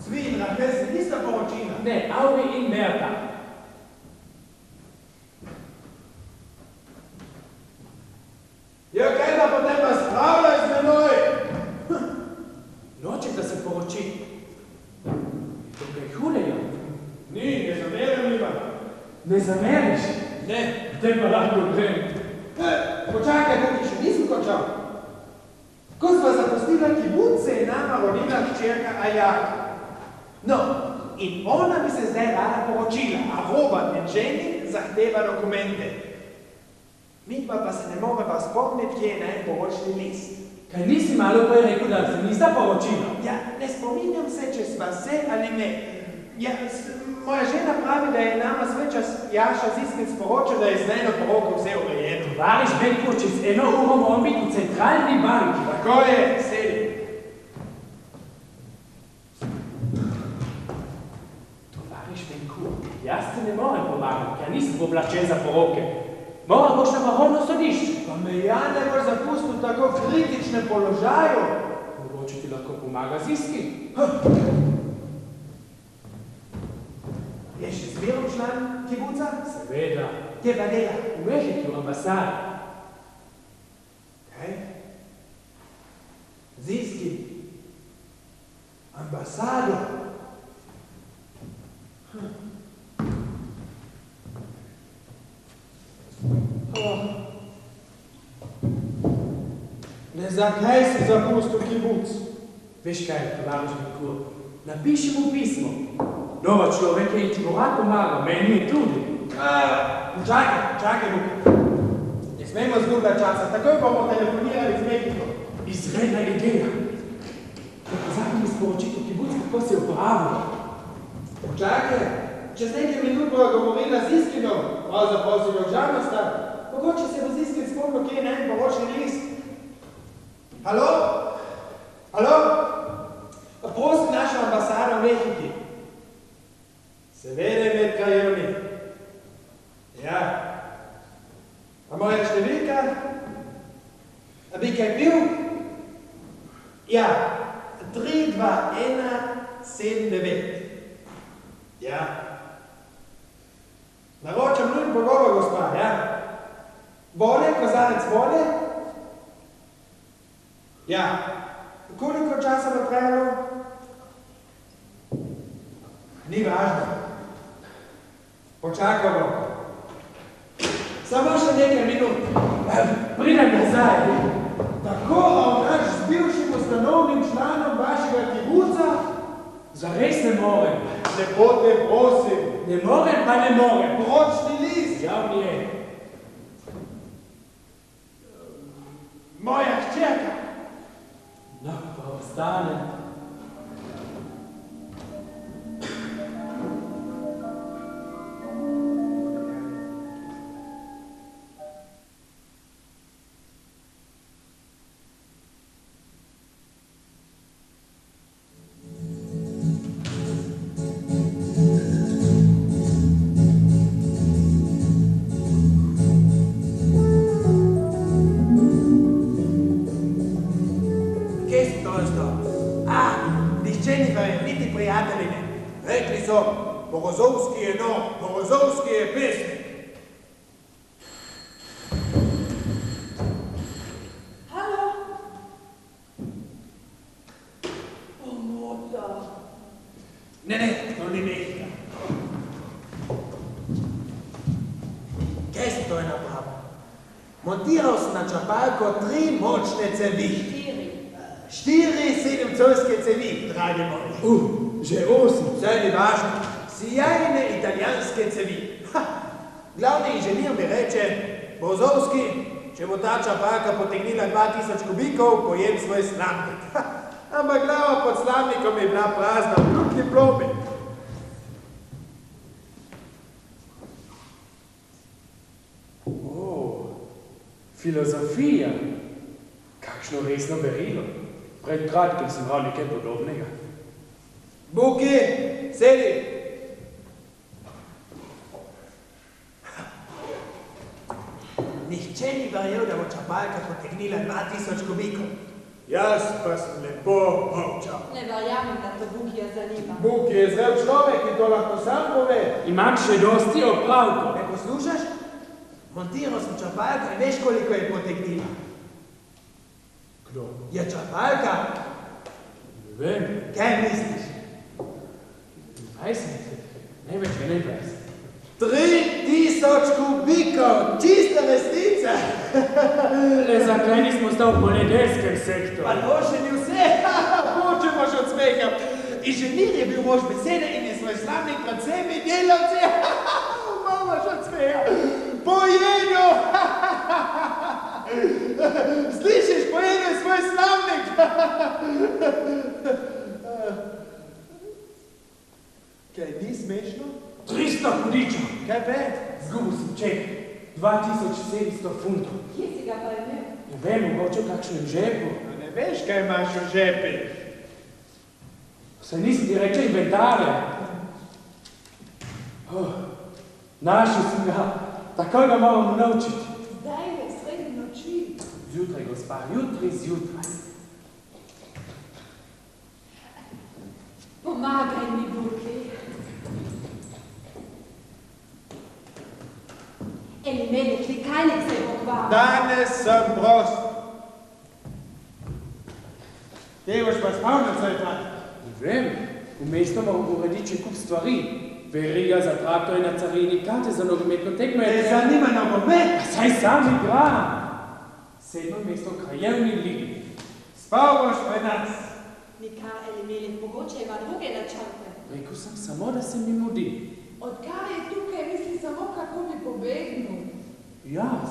C: Cvina, kaj se nista poročila?
E: Ne, Auri in Berta.
C: Ja, kaj da potem razpravljaj z menoj?
E: Nočem, da se poroči. To kaj hulejo?
C: Ni, ne zamerim ima.
E: Ne zameriš?
C: Ne.
E: Potem pa lahko grem.
C: Počakaj, Buki, še nisem končal. Ko sva zapustila kibuc, se je nama rodila hčerka Ajaka. No, in ona bi se zdaj rada poročila, a Robert in Jenny zahteva dokumente. Midva pa se ne mogla spomniti, kje je naj poročni list.
E: Kaj nisi malo prej rekel, da se nista poročila?
C: Ja, ne spominjam se, če sva se ali ne. Ja, moja žena pravi, da je nama svoj čas Jaša Ziskin sporočil, da je z njeno poroko vse urejeno.
E: Tovariš Benko, čez 1 uro moram biti v centralni banki.
C: Tako je, sedi.
E: Tovariš Benko, jaz ti ne morem pomagati, ker nisem oblačen za poroke. Moram boš na vrhovno sodišče.
C: Pa me ja ne boš zapustil v tako kritičnem položaju.
E: Mogoče ti lahko pomaga Ziskin.
C: Je še zmerom član kibuca?
E: Seveda.
C: Kje pa dela?
E: V Mehiki, v ambasadi.
C: Kaj? Ziskin. Ambasado. Ne, zakaj si zapustil kibuc?
E: Veš kaj, tovariš Benko, napiši mu pismo. Nova človek je ti bo rad pomagal, meni je tudi.
C: Čakaj, Buki. Ne smemo zgubljati časa, takoj bomo telefonirali z Mehiko.
E: Izredna ideja. Da pozabim sporočiti v kibuc, kako se je upravilo.
C: Počakaj, čez nekaj minut bo govorila z Ziskinom, pravzaprav si ga užalnosta. Mogoče se bo Ziskin spomnil, kje je naj poročni list. Halo? Halo? Prosim našo ambasado v Mehiki. Seveda med krajevni. Ja. A moja številka? A bi kaj bil? Ja. 32179. Ja. Naročam nujen pogovor, gospa, ja. Vode, kozarec vode? Ja. Koliko časa bo trajalo? Ni važno. Počakamo. Samo še nekaj minut.
E: Pridem nazaj.
C: Tako ravnaš z bivšim ustanovnim članom vašega kibuca?
E: Zares ne morem.
C: Lepo te prosim.
E: Ne morem, pa ne morem.
C: Poročni list.
E: Žal mi je.
C: Moja hčerka.
E: No, pa ostane.
C: Rekli so, Morozovski je nov, Morozovski je pesnik.
A: Halo?
C: kaj si to je napravil? Montiral sem na čapalko 3 močne cevi. 4 7-colske cevi, dragi moji.
E: Že 8.
C: Vse ni važno. Sjajne italijanske cevi. Glavni inženir mi reče, Bozovski, če bo ta čapalka potegnila 2000 kubikov, pojem svoj slamnik. Ampak glava pod slamnikom je bila prazna, v ljudni plomi.
E: Filozofija. Kakšno resno berilo. Pred kratkim sem bral nekaj podobnega.
C: Buki, sedi! Nihče ni verjel, da bo čapalka potegnila 2000 kubikov. Jaz pa sem lepo molčal.
B: Ne verjamem, da to Bukija zanima.
C: Buki je zrel človek in to lahko sam pove.
E: Imam še dosti opravkov.
C: Me poslušaš? Montiral sem čapalko in veš, koliko je potegnila.
E: Kdo?
C: Je čapalka?
E: Ne vem.
C: Kaj misliš?
E: 20. Ne več, ne 20.
C: 3000 kubikov, čista resnica.
E: Le zakaj nismo stal v poljedelskem sektorju?
C: Pa to še ni vse, počemo še od smeha. Inženir je bil mož besede in je svoj slamnik pred vsemi delavci. Mama še od smeha. Pojedel! Slišiš, pojedel svoj slamnik. Kaj, ni smešno?
E: 300 hudičev.
C: Kaj pa?
E: Zgubil sem ček. 2700 funtov.
B: Kje si ga pa imel?
E: Ne vem, mogoče v kakšnem žepu.
C: Ne veš, kaj imaš v žepi.
E: Se nisem ti reče inventarja. Našel sem ga. Takoj ga moramo naučiti.
A: Zdaj je sredi noči.
E: Zjutraj, gospa, jutri zjutraj.
B: Pomagaj mi, Buki. Eni meni klikalnik se je pokvaril.
C: Danes sem prost. Ti boš pa spal na svoj plat.
E: Ne vem, v mesto moram urediti kup stvari. Veriga za traktor na carini, karte za nogometno tekmo.
C: Te zanima nogomet?
E: Saj sam igram. 7. mesto v krajevni ligi.
C: Spal boš pri nas.
B: Nikar Elimelih, mogoče ima druge načrte.
E: Rekel sem samo, da se mi mudi.
A: Odkar je tukaj, misli samo, kako bi pobegnil.
E: Jaz?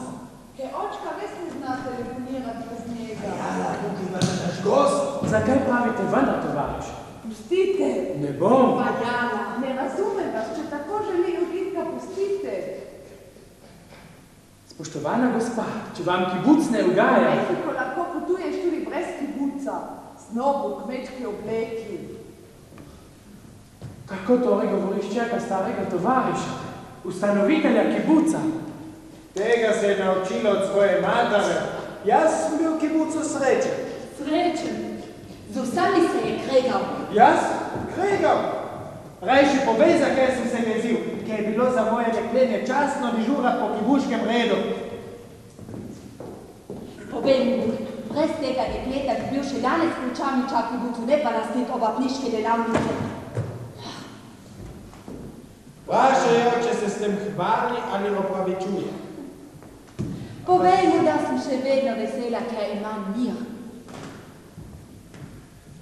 A: Kaj očka res ne zna telefonirati bez njega.
C: Ja, Buki, pa naš gost.
E: Zakaj pravite vendar, tovariš?
A: Pustite.
E: Ne bom.
A: Pa Jana, ne razumem vas, če tako želi oditi, ga pustite.
E: Spoštovana gospa, če vam kibuc ne ugaja...
A: V Mehiko lahko potuješ tudi brez kibuca, znovu v kmečki obleki.
E: Kako torej govoriš čeka starega tovariša, ustanovitelja kibuca?
C: Tega se je naučila od svoje matere. Jaz sem bil v kibucu srečen.
B: Srečen. Z vsemi se je kregal.
C: Jaz? Kregal. Rajši povej, zakaj sem se vezil, ker je bilo za moje deklenje častno dežurati po kibuškem redu.
B: Povej mi, Buki, brez tega dekleta bi bil še danes ključavničar kibucu, ne pa lastnik obrtniške delavnice.
C: Vprašajo, če se s tem hvali ali opravičuje.
B: Povej mu, da sem še vedno vesela, ker imam mir.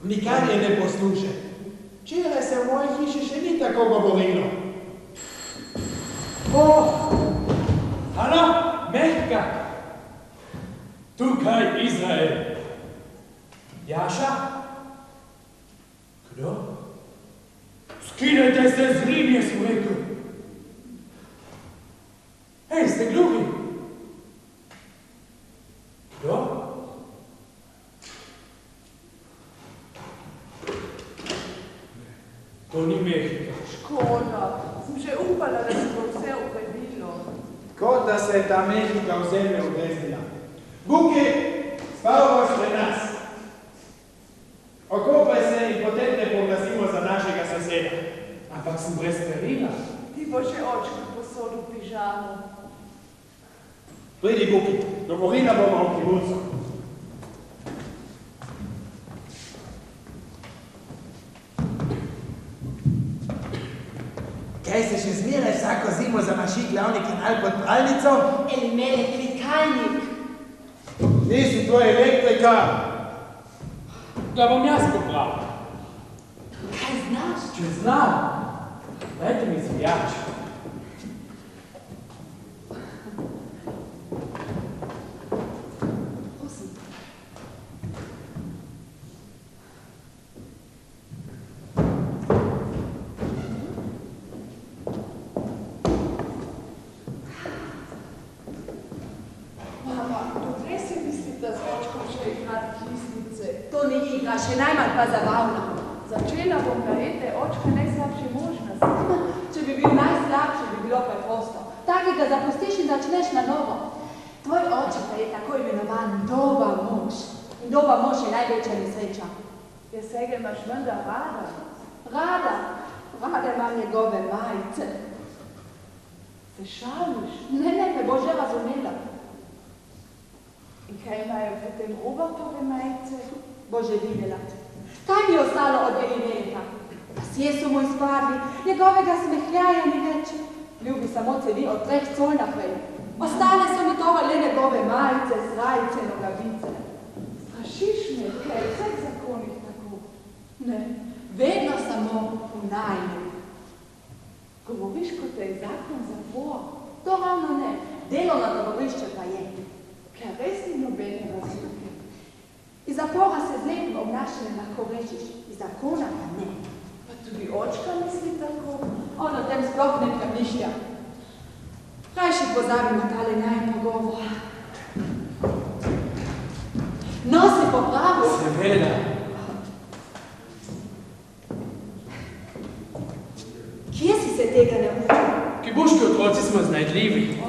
C: Nikar je ne posluša. Včeraj se v moji hiši še ni tako govorilo.
E: Halo, Mehika! Tukaj Izrael. Jaša? Kdo? Skinajte se z linije, sem rekel. Hej, ste gluhi? Kdo? To ni Mehika.
A: Škoda, sem že upala, da se bo vse uredilo.
C: Kot da se je ta Mehika v zemljo odreznila. Buki, spal boš pri nas. Okopaj se in potem te poglasimo za našega soseda.
E: Ampak sem brez perila.
A: Ti bo že očka posodil pižamo.
C: Pridi, Buki, dogovorila bomo o kibucu. Kaj se še zmeraj vsako zimo zamaši glavni kanal pod pralnico? som?
B: Elimelek Vikalnik.
C: Nisem tvoj elektrika.
E: Da bom jaz popravil.
B: Kaj znaš?
E: Če znam, dajte mi zvijač.
B: To ni igra, še najmanj pa zabavna.
A: Začela bom najeti očka najslabše možnosti.
B: Če bi bil najslabši, bi bilo preprosto. Takega zapustiš in začneš na novo. Tvoj oče pa je tako imenovan dober mož. In dober mož je največja nesreča.
A: Jaz ga imaš vendar rada.
B: Rada imam njegove majice.
A: Se šališ?
B: Ne, me bo že razumela.
A: In kaj imajo potem Robertove majice?
B: Bo že videla. Kaj mi je ostalo od Elimeleka? Pasje so mu izpadli, njegovega smehljaja ni več. Ljubi samo cedi od 3 col naprej. Ostale so mi torej le njegove majice, srajce, nogavice.
A: Strašiš me, kaj je vseh zakonih tako?
B: Ne, vedno samo v najmu.
A: Govoriš, kot da je zakon zapor.
B: To ravno ne, delovno tovarišče pa je.
A: Kaj res ni nobene razlike?
B: Iz zapora se z lepim obnašanjem lahko rečiš, iz zakona pa ne.
A: Pa tudi očka misli tako?
B: On o tem sploh ne premišlja. Rajši pozabim na tale najin pogovor. No, se popravil.
E: Seveda.
B: Kje si se tega naučil?
E: Kibuški otroci smo znajdljivi.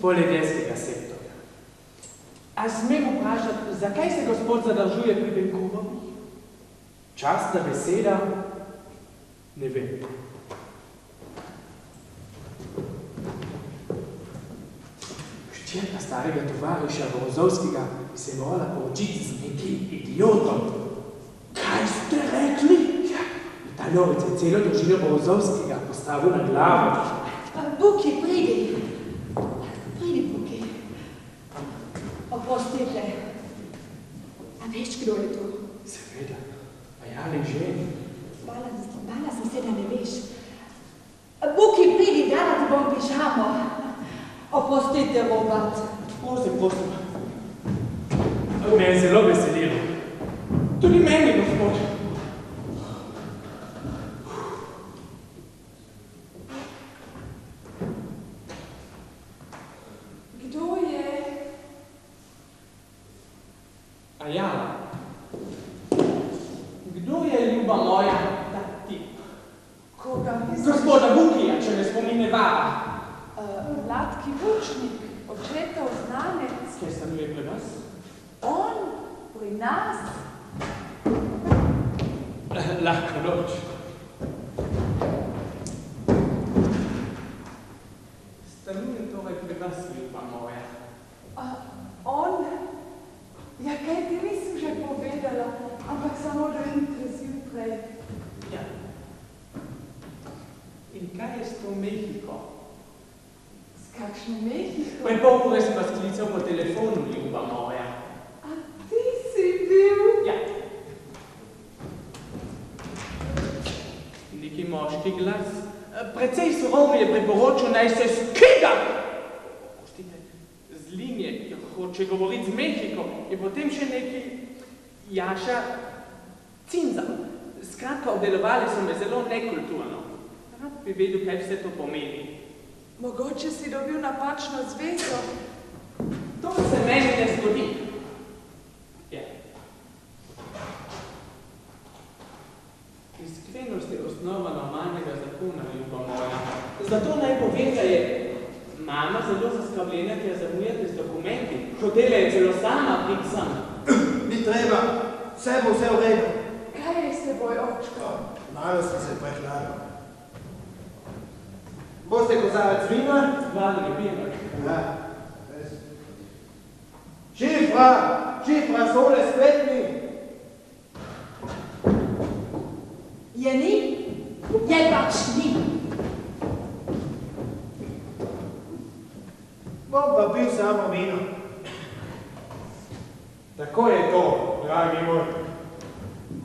E: Poljedelskega sektorja. A smem vprašati, zakaj se gospod zadržuje pri Benkurovi? Častna beseda? Ne vem. Hčerka starega tovariša Borozovskega bi se morala poročiti z nekim idiotom. Kaj ste rekli? Ja, ta novic je celo družino Borozovskega postavil na glavo.
B: Buki, pridi. Oprostite. A veš, kdo je to?
E: Seveda. A ja ne ženi.
B: Bala sem se, da ne veš. Buki, pridi, dala ti bom pižamo. Oprostite, Robert.
E: Prosim. Me je zelo veselilo. Tudi meni, gospod.
D: Kdo je ljuba moja, ta tip?
A: Koga misliš?
D: Gospoda Bukija, če me spomine vara.
A: Vlad Kibučnik, očetov znanec.
E: Kje stanuje pri nas?
A: On? Pri nas?
E: Lahko noč.
D: Stanuje torej pri nas, ljuba moja.
A: On? Ja, kaj ti nisem že povedala, ampak samo do jutra zjutraj.
D: Ja. In kaj je s to Mehiko?
A: S kakšno Mehiko?
D: Pred pol ure sem vas klical po telefonu, ljuba moja.
A: A ti si bil?
D: Ja. moški glas. Precej surovo je priporočil, naj se skida! Z linije, ki hoče govoriti z Mehiko, in potem še neki Jaša Cinzal. Skratka, obdelovali so me zelo nekulturno. Rad bi vedel, kaj vse to pomeni.
A: Mogoče si dobil napačno zvezo.
D: To se meni ne zgodi. Ja. Iskrenost je osnova normalnega zakona, ljuba moja. Zato naj povem, da je mama zelo zaskrbljena, ker zamujate z dokumenti. Hotela je celo sama priti sem.
C: Ni treba, vse bo vse v redu.
A: Kaj je s teboj, očko?
C: Malo sem se prehladil. Boste kozarec vina?
D: Vlada ljubima.
C: Ja. Šifra, sole spletni.
B: Je ni? Je pač ni.
C: Bom pa pil samo vino. Tako je to, dragi moj.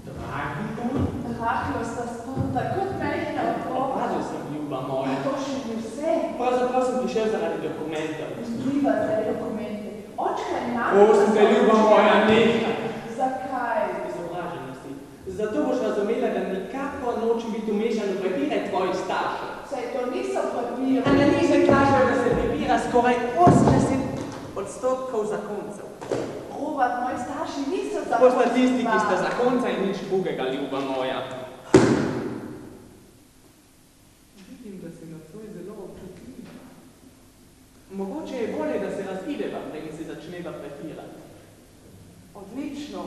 D: Dragi moj?
A: Rahlo sta sprota, kot mehna otroka.
D: Opazil sem, ljuba moja.
A: To še ni vse.
D: Pravzaprav sem prišel zaradi dokumentov.
A: Vzdiva zaradi dokumenti. Očka je nam...
D: Prosim te, ljuba moja, nehaj.
A: Zakaj?
D: Izobraženosti. Zato boš razumela, da nikakor nočem biti umešan v prepire tvojih staršev.
A: Saj to niso papiri.
D: Analize kažejo, da se prepira skoraj 80% zakoncev.
A: Robert, moji starši niso zakonci.
D: Po statistiki sta zakonca in nič drugega, ljuba moja. Vidim, da si nocoj zelo občutljiv. Mogoče je bolje, da se razideva, preden se začneva prepirati.
A: Odlično.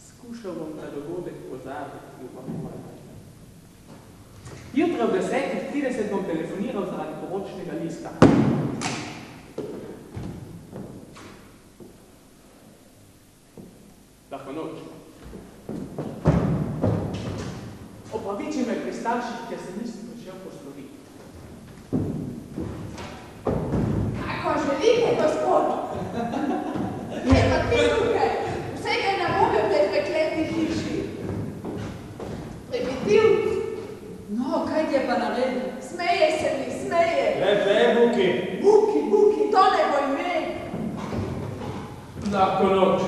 D: Skušal bom ta dogodek pozabiti, ljuba moja. Jutro ob 10:30 bom telefoniral zaradi poročnega lista. Lahko noč. Opraviči me pri starših, ker se nisem prišel posloviti.
A: Kako želite, gospod? Je pa ti tukaj. Vsega je narobe v tej prekletni hiši. Primitivc.
B: No, kaj ti je pa naredil?
A: Smeje se mi, smeje.
C: Buki.
A: Buki, to ne bo ime.
C: Lahko noč.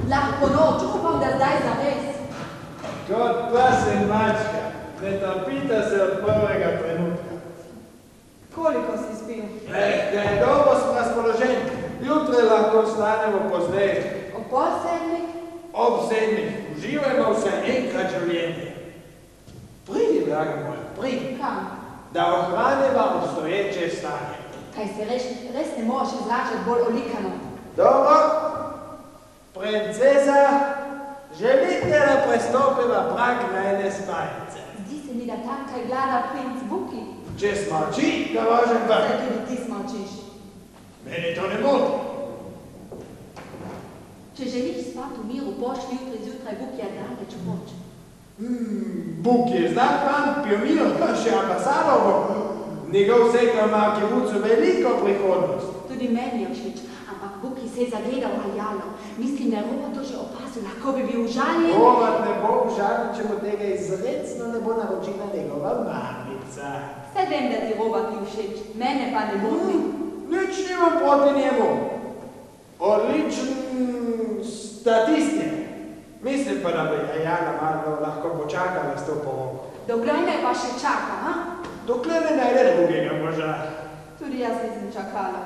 B: Lahko noč, upam, da zdaj zares.
C: Kot pas in mačka, ne topita se od prvega trenutka.
B: Koliko si spil?
C: Dobro smo razpoloženi. Jutre lahko vstanemo pozneje.
B: O pol sedmih?
C: Ob 7. Uživajmo vse enkrat življenje. Pridi, draga moja, pridi.
B: Kam?
C: Da ohranimo obstoječe stanje.
B: Kaj se res ne možeš izražati bolj olikano?
C: Dobro, princeza, želite, da prestopiva prag na ene spalnice?
B: Zdi se mi, da tam kaj glada princ Buki.
C: Če smoči, ga možem pa.
B: Zdaj tudi ti smočiš.
C: Meni to ne moti.
B: Če želiš spati v miru, pošli jutri zjutraj Bukija daleč v noč.
C: Buk je znak pan, Piomijo, še ambasadovo. Njegov sektor ima kivucu veliko prihodnost.
B: Tudi meni je všeč, ampak Buki se je zagledal aljalo. Mislim, da je Robert to že opazil, lahko bi bil užaljen.
C: Robert ne bo užaljen, če mu tega izrecno ne bo naročila njegova mamica.
B: Saj vem, da ti Robert ni všeč, mene pa ne moti.
C: Nič nimam proti njemu. Odličen statist. Mislim pa, da bi Jana malo lahko počakala s to poroko.
B: Dokler me pa še čaka, ha?
C: Dokler ne najde drugega moža.
B: Tudi jaz nisem čakala.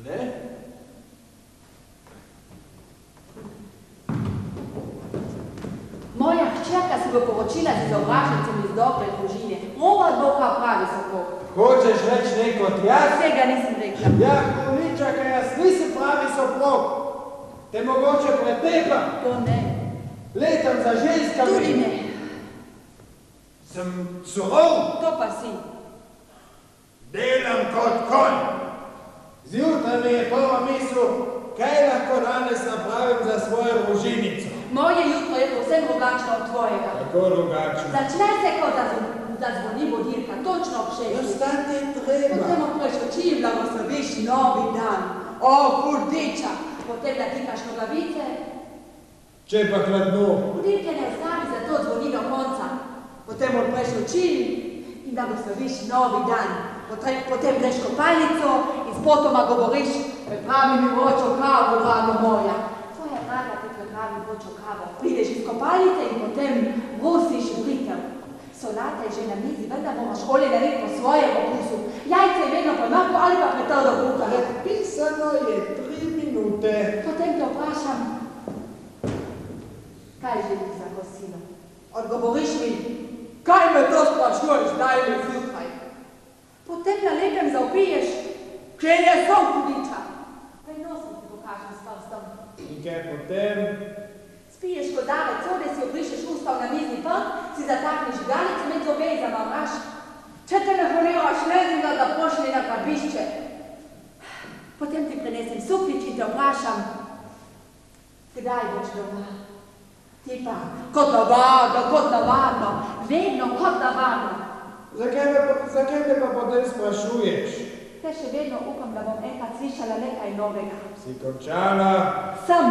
C: Ne?
B: Moja hčerka se bo poročila z izobražencem iz dobre družine. Robert bo pa pravi soprog.
C: Hočeš reči neko jaz?
B: Tega nisem rekla.
C: Ja, Kuličaka, jaz nisem pravi soprog. Te mogoče pretepa.
B: To ne.
C: Letam za ženskami.
B: Tudi ne.
C: Sem surov.
B: To pa si.
C: Delam kot konj. Zjutraj mi je prva misel, kaj lahko danes napravim za svojo družinico.
B: Moje jutro je povsem drugačno od tvojega.
C: Tako drugačno.
B: Začne se, kot zazvoni budilka, točno ob 6.
C: Ostati treba.
B: Potem odpreš oči in blagosloviš novi dan. O, hudiča! Potem natikaš noglavice
C: Če pa hladno.
B: Budilke ne ostavi, zato zvoni do konca. Potem odpreš oči in da posloviš novi dan. Potem greš kopalnico in s potoma govoriš, pripravi mi vročo kavo, drago moja. Tvoja draga ti pripravi vročo kavo. Prideš iz kopalnice in potem brusiš britev. Solata je že na mizi, vendar moraš olje narediti po svojem okusu. Jajce je vedno pomahko ali pa pretrdo kuhano.
C: Pisano je 3 minute.
B: Potem te vprašam, kaj želiš za kosilo? Odgovoriš mi, kaj me to sprašuješ, daj mi zjutraj. Potem na lepem zaupiješ, kje je sol hudiča. Kaj nosim ti pokažem s prstom.
C: In kaj potem?
B: Spiješ kozarec, sode si obrišeš usta v namizni prt, si zatakneš žigalico med zobe in zamavraš. Če telefoniraš Schlesinga, da pošli na krabišče. Potem ti prinesem suknič in te vprašam, kdaj boš doma? Ti pa, kot navadno, vedno kot navadno.
C: Zakaj me pa potem sprašuješ?
B: Te še vedno upam, da bom enkrat slišala nekaj novega.
C: Si končala?
B: Sem.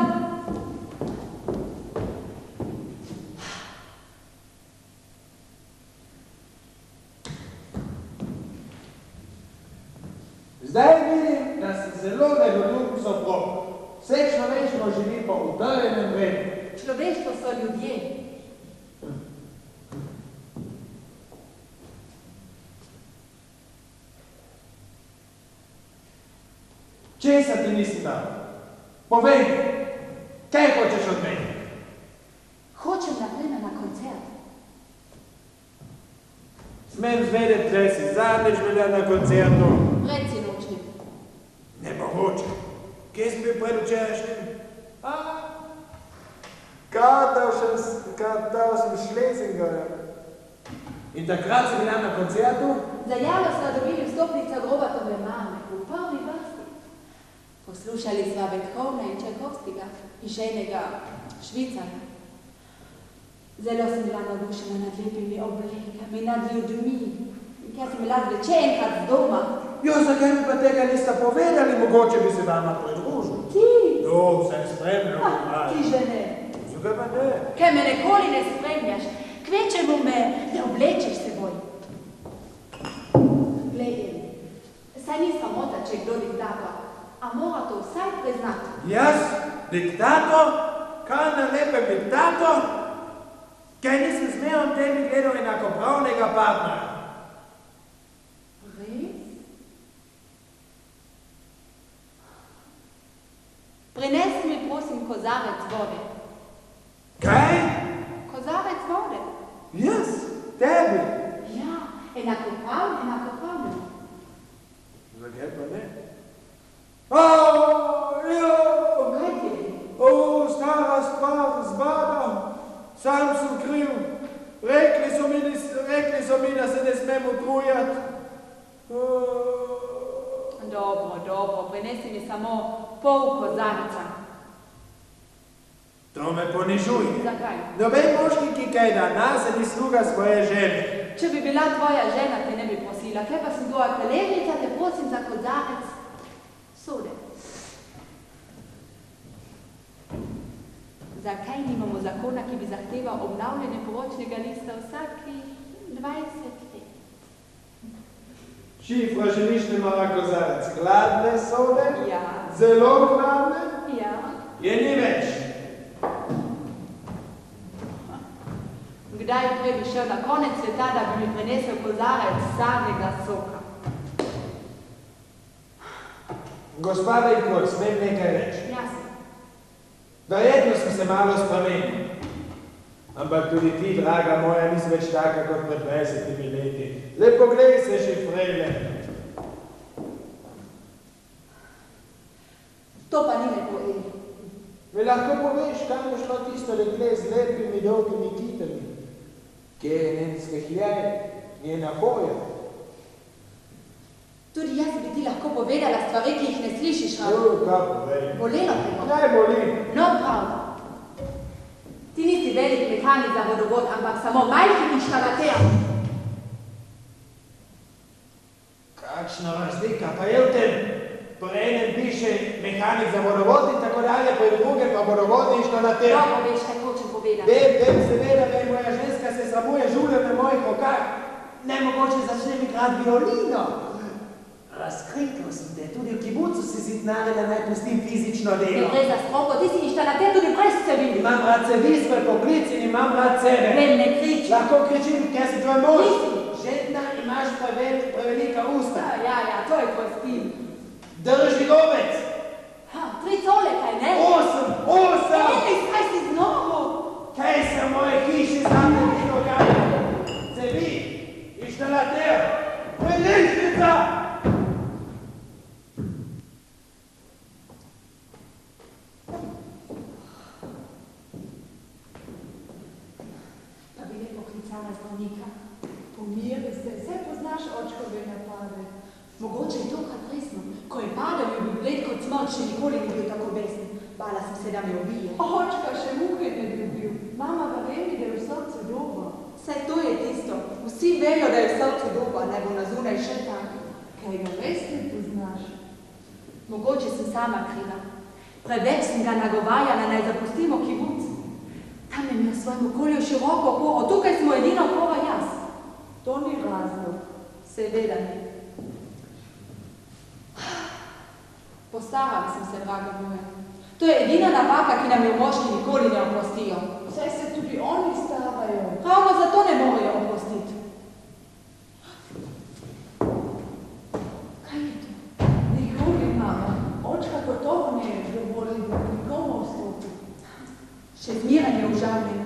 C: Zdaj vidim, da sem zelo nedoljubn soprog. Vse človeštvo živi po udarjenem vremenu.
B: Človeštvo so ljudje.
C: Česa ti nisi dal? Povej, kaj hočeš od mene?
B: Hočem naprimer na koncert.
C: Smem zvedeti, da si zadnjič bila na koncertu.
B: Predsinočnim.
C: Nemogoče. Kje si bil predvčerajšnjim? Katal sem Schlesingerja. In takrat si bila na koncertu?
B: Za Jalo sta dobili vstopnica Grobatove mame v prvi vrsti. Poslušali sva Beethovna in Čajkovskega in še enega Švicarja. Zelo sem bila navdušena nad lepimi oblekami, nad ljudmi. In kaj sem bila zvečer enkrat z doma.
C: Jo, zakaj mi pa tega niste povedali, mogoče bi se vama pridružil?
B: Ti?
C: Jo, sem spremljal.
B: Ti že ne.
C: Zakaj pa ne?
B: Kaj me nikoli ne spremljaš, kvečemu me ne oblečeš seboj. Glej, saj ni sramota, če je kdo diktator, a mora to vsaj priznati.
C: Jaz? Diktator? Kaj na lepem diktator? Kaj nisem smel tebi gledal enakopravnega partnera?
B: Res? Prinesi mi, prosim, kozarec vode.
C: Kaj?
B: Kozarec vode.
C: Jaz? Tebi?
B: Ja, enakopravno.
C: Zakaj pa ne?
B: Kaj ti je?
C: Stara stvar, zbada. Sam sem kriv. Rekli so mi, da se ne smem utrujati.
B: Dobro, prinesi mi samo pol kozarca.
C: To me ponižuje.
B: Zakaj?
C: Noben moški, ki kaj da nas, ni sluga svoje žene.
B: Če bi bila tvoja žena, te ne bi prosila. Kaj pa sem tvoja peležnica, te prosim za kozarec sode. Zakaj nimamo zakona, ki bi zahteval obnavljanje poročnega lista vsakih 20 let?
C: Šifra želiš nema kozarec hladne sode?
B: Ja.
C: Zelo hladne?
B: Ja.
C: Je ni več.
B: Kdaj prej bi šel na konec sveta, da bi mi prinesel kozarec sadnega soka?
C: Gospa Veljko, smem nekaj reči.
B: Jasno.
C: Verjetno sem se malo spremenil. Ampak tudi ti, draga moja, nisi več taka kot pred 20 leti. Le poglej se, šifrejle.
B: To pa ni lepo, Eli.
C: Me lahko poveš, kam je šlo tisto dekle z lepimi dolgimi kitami? Kje je njen skehljaj, njena hoja?
B: Tudi jaz bi ti lahko povedala stvari, ki jih ne slišiš.
C: Kaj povej?
B: Bolelo te bo.
C: Kaj boli?
B: No, prav. Ti nisi velik mehanik za vodovod, ampak samo majhen inštalater.
C: Kakšna razlika pa je v tem? Po enem piše mehanik za vodovod in tako dalje, po drugem pa vodovodni inštalater.
B: Dobro veš, kaj hočem povedati.
C: Vem, seveda, vem, moja ženska se sramuje žuljo na mojih rokah. Nemogoče začnem igrati violino. Razkrikal sem te, tudi v kibucu si zidnarila, naj pustim fizično
B: Ne
C: delo.
B: gre za stroko, ti si inštalater tudi brez cevi.
C: Imam rad cevi, svoj poklic in imam rad sebe.
B: Vem, ne kriči.
C: Lahko kričim, ker si tvoj mož.
B: Nisi.
C: Žena, imaš prevelika usta.
B: Ja, to je tvoj stil.
C: Drži lovec.
B: Ha, 3 cole, kaj ne?
C: 8!
B: Kaj si znovu?
C: Kaj se v moje hiši zame ni dogaja? Cevi, inštalater, prelišnica!
B: Pa bi le poklicala zdravnika.
A: Pomiri se, vse poznaš očkove napade.
B: Mogoče je to kar resno. Ko je padal, je bil bled kot smrt, še nikoli ni bil tako besen. Bala sem se, da me ubije.
A: Očka še muhe ne bi bil. Mama verjemi, da je v srcu doba.
B: Saj to je tisto. Vsi vejo, da je v srcu doba, ne bo na zunaj še tako.
A: Kaj ga res ne poznaš?
B: Mogoče sem sama kriva. Preveč sem ga nagovarjala, naj zapustimo kibuc. Tam je imel v svojem okolju široko oporo, tukaj smo edina opora jaz.
A: To ni razlog.
B: Seveda ne. Postarala sem se, draga moja. To je edina napaka, ki nam jo moški nikoli ne oprostijo.
A: Saj se tudi oni starajo.
B: Ravno zato ne morejo oprostiti. Kaj je to?
A: Nikoli, mama. Očka gotovo ne je dovolil, da nikomu vstopi.
B: Še zmeraj je užaljen.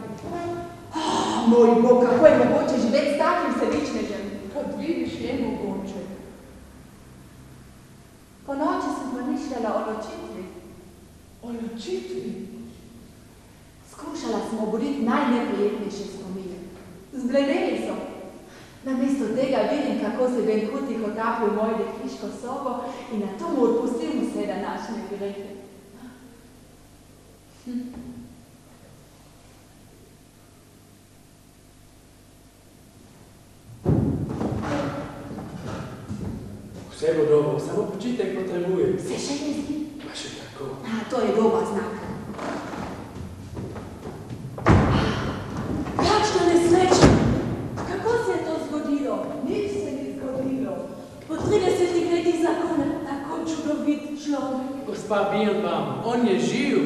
B: Moj Bog, kako je mogoče živeti s takim sebičnežem?
A: Kot vidiš, je mogoče.
B: Po noči sem pomišljala o ločitvi.
A: O ločitvi?
B: Skušala sem obuditi najneprijetnejše spomine. Zbledeli so. Namesto tega vidim, kako se Ben Kuti hotapi v mojo dekliško sobo in na to mu odpustim vse današnje grehe.
E: Vse bo dobro, samo počitek potrebujem.
B: Se še ne zdi?
E: Pa še tako.
B: To je dober znak. Kakšna nesreča! Kako se je to zgodilo?
A: Nič se ni zgodilo.
B: Po 30 letih zakona, tako čudovit človek.
E: Gospa Birnbaum, on je živ.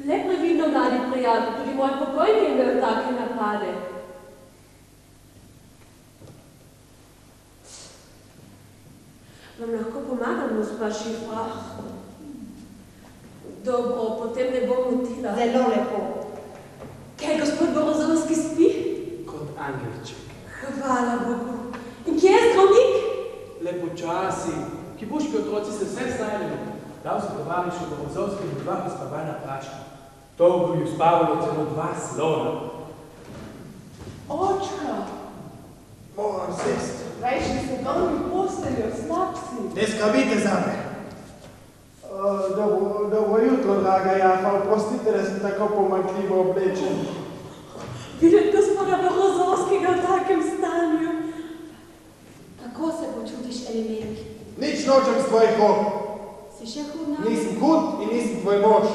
B: Le previdno, mladi prijatelj, tudi moj pokojni je imel take napade. Vam lahko pomagam, gospa Šifra? Dobro, potem ne bom motila. Zelo lepo. Kaj, gospod Borozovski spi?
E: Kot angelček.
B: Hvala Bogu. In kje je zdravnik?
E: Le počasi. Kibuški otroci se vse znajdemo. Dal se tovarišu Borozovskemu 2 uspavana praška. To bi uspavalo celo 2 slona.
A: Očka,
C: Moram sest.
A: rejši se vrni v posteljo, slab si.
C: Ne skrbite za me. Dobro jutro, draga Jafa. Oprostite, da sem tako pomanjkljivo oblečen.
B: Videti gospoda Borozovskega v takem stanju. Kako se počutiš, Elimelek?
C: Nič nočem s tvojih rok.
B: Si še hudna?
C: Nisem hud in nisem tvoj mož.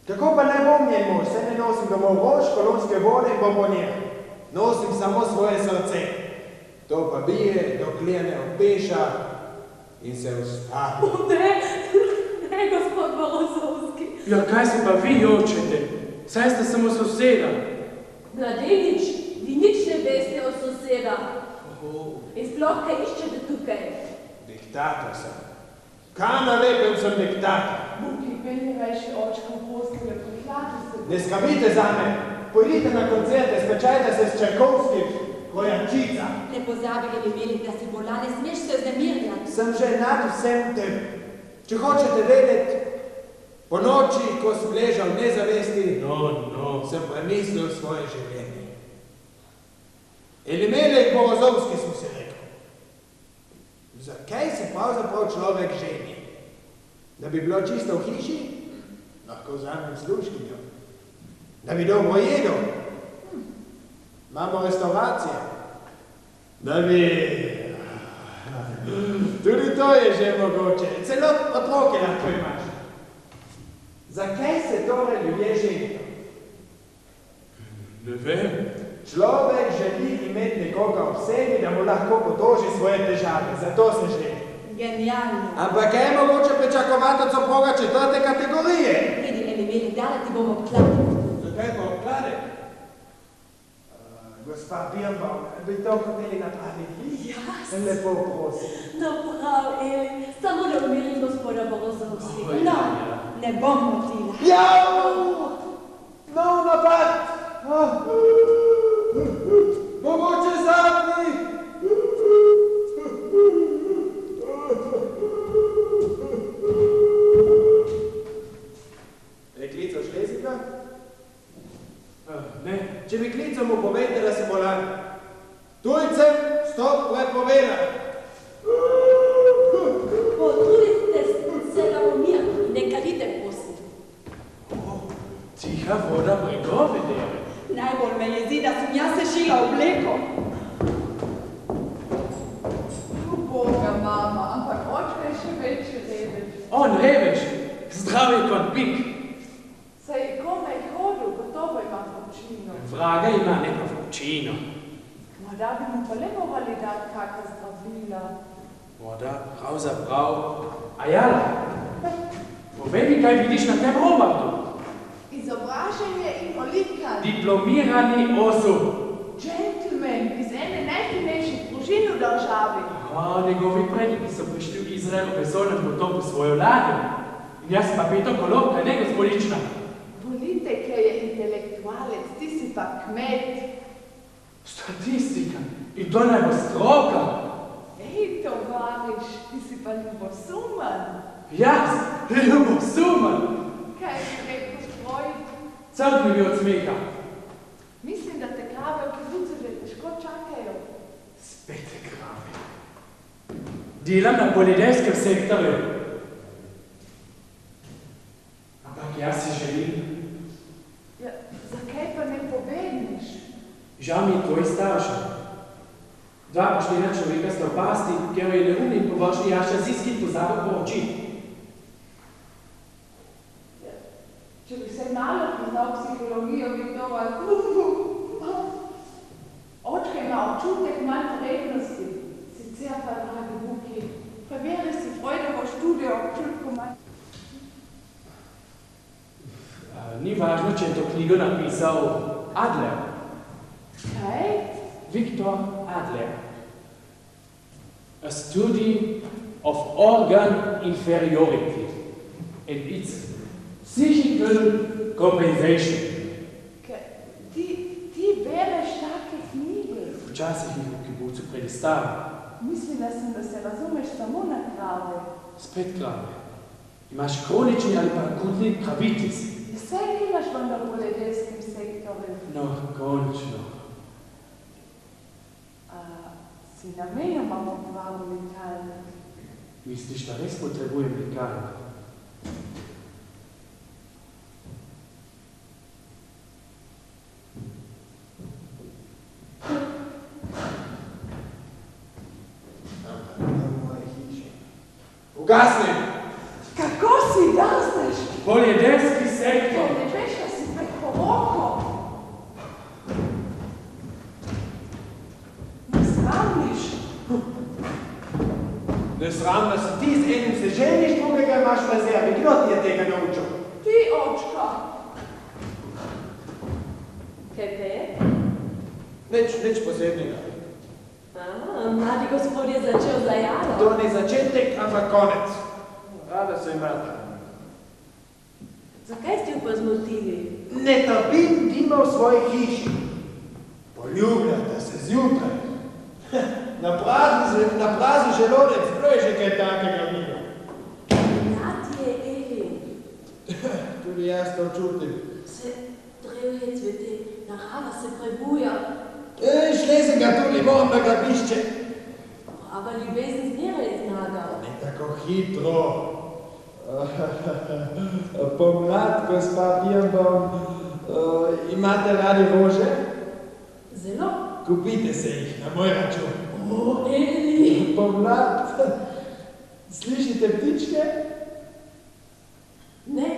C: Kako pa ne bom njen mož? Se ne nosim domov rož, kolonske vode in bombonjer. Nosim samo svoje srce. To pa bije, dokler ne odpeša in se ustavi.
B: Ne, gospod Borozovski.
E: Ja, kaj se pa vi jočete? Saj ste samo soseda.
B: Mladenič, vi nič ne veste o soseda. In sploh kaj iščete tukaj?
C: Diktator sem. Kaj na lepem sem diktator?
A: Buki, pelji rejši očka v posteljo, prihladi se.
C: Ne skrbite za me. Pojdite na koncerte, spečajte se s Čajkovskim, Rojančica.
B: Ne pozabi, Elimelek, da si bolan, ne smeš se vznemirjati.
C: Sem že nad vsem tem. Če hočete vedeti, po noči, ko sem ležal v nezavesti, sem premislil svoje življenje. Elimelek Borozovski sem si rekel. Zakaj se pravzaprav človek ženi? Da bi bilo čisto v hiši? Lahko vzamem služkinjo. Da bi dobro jedel? Imamo restauracije. Da bi Tudi to je že mogoče. Celo otroke lahko imaš. Zakaj se torej ljudje ženijo?
E: Ne vem.
C: Človek želi imeti nekoga ob sebi, da mu lahko potoži svoje težave. Zato se ženi.
A: Genialno.
C: Ampak kaj je mogoče pričakovati od soproga 4. kategorije?
A: Pridi, Emili, dala ti bom obkladil.
C: Zakaj pa obklade? Gospa Birnbaum, bi to hoteli napraviti?
A: Jas.
C: Lepo prosim.
B: No prav, Eli, samo da umirim gospoda Borozovskega.
A: No, ne bom motila.
C: Jau! No, napad! Mogoče zadnji! Je klical Šleziga?
E: Ne.
C: Če bi klical, mu povejte, da se bolan. Tujcem, stop, prepovedal.
B: Potrudite se da umiriti, ne kadite, prosim.
E: Tiha voda bregove, dere.
A: Najbolj me jezi, da sem jaz sešila obleko. Boga, mama, ampak očka je še večji revež.
E: On revež, zdravi kot bik.
A: Se je komaj hodil, gotovo ima vročino.
E: Vraga ima neko vročino.
A: Morda bi mu pa le morali dati kakšna zdravila.
E: Morda, pravzaprav. Ajala, povej mi, kaj vidiš na tem Robertu.
A: Izobraženje in olikan.
E: Diplomirani osub.
A: Gentleman iz ene najfinejših družin v državi.
E: Njegovi predniki so prišli v Izrael v vesolnem potopu svojo ladjo. In jaz pa Peto Kolovka, ne gospodična.
A: Politika je intelektualec, ti si pa kmet.
E: Statistika. In to naj bo stroka.
A: Ej, tovariš, ti si pa ljubosuman.
E: Jaz, ljubosuman.
A: Kaj je rekel stroj?
E: Crkni mi od smeha.
A: Mislim, da te krave v kibucu že težko čakajo.
E: Spet te krave. Delam na poljedelskem sektorju. Ampak jaz si želim.
A: Ja, zakaj pa ne povedniš?
E: Žal mi je tvoj staršev. Dva poštena človeka sta v pasti, ker je neumni in površni Jaša Ziski pozabil poročiti.
A: Če bi se malo poznal psihologijo, bi to Očka ima občutek manj vrednosti, sicer pa dragi Buki. Preveri si Freudovo študijo občutku manj.
E: Ni važno, če je to knjigo napisal Adler.
A: Kaj?
E: Victor Adler. A study of organ inferiority and its psychical compensation.
A: Ti bereš take knjige?
E: Včasih jih v kibucu predistavim.
A: Mislila sem, da se razumeš samo na krave.
E: Spet krave. Imaš kronični ali pa akutni kravitis.
A: Vse nimaš vendar v poljedelskem sektorju.
E: No, končno.
A: Si namenoma povabil lekalnik.
E: Misliš, da res potrebujem lekalnik?
C: Ugasni!
A: Kako si dazneš?
E: Poljedelski sektor!
A: Ne veš, da si pred poroko? Ne sramniš?
C: Ne sram, da si ti z enim se ženiš, drugega imaš v rezervi. Kdo ti je tega naučil?
A: Ti, očka. Kaj te je?
C: Nič posebnega.
B: Mladi gospod je začel za jalo.
C: To ni začetek, ampak konec. Rada se imata.
B: Zakaj ste jo pa zmotili?
C: Ne trpim dima v svoji hiši. Poljubljata se zjutraj. Na prazni želodec, prav je že kaj takega mimo.
B: Nad je Eli.
C: Tudi jaz to čutim.
B: Se drevje cvete, narava se prebuja.
C: Šleziga tudi, moram na gradbišče.
B: Prava ljubezen zmeraj zmaga.
C: Ne tako hitro. Pomlad, gospa Birnbaum, imate radi rože?
B: Zelo.
C: Kupite se jih na moj račun.
B: Eli.
C: Pomlad Slišite ptičke?
B: Ne,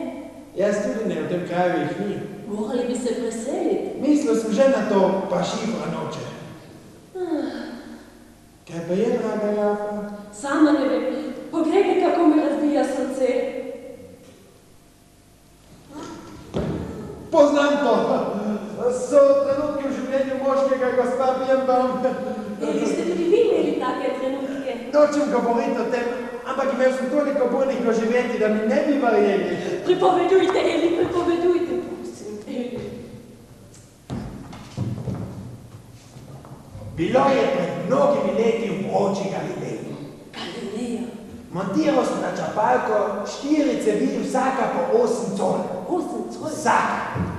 C: Jaz tudi ne, v tem kraju jih ni.
B: morali bi se preseliti.
C: Mislil sem že na to, pa šifra noče. Kaj pa je, draga Jafa?
B: Sama ne vem, pogledaj, kako mi razbija srce.
C: Poznam to. So trenutki v življenju moškega, gospa Birnbaum.
B: Eli, ste tudi vi imeli take trenutke?
C: Nočem govoriti o tem, ampak imel sem toliko bolnih doživeti, da mi ne bi verjeli.
B: Pripovedujte, Eli, pripovedujte, prosim, Eli.
C: Bilo je pred mnogimi leti v vroči Galileji.
B: Galileja.
C: Montiral sem na čapalko 4 cevi, vsaka po 8 col.
B: 8 col?
C: Vsaka.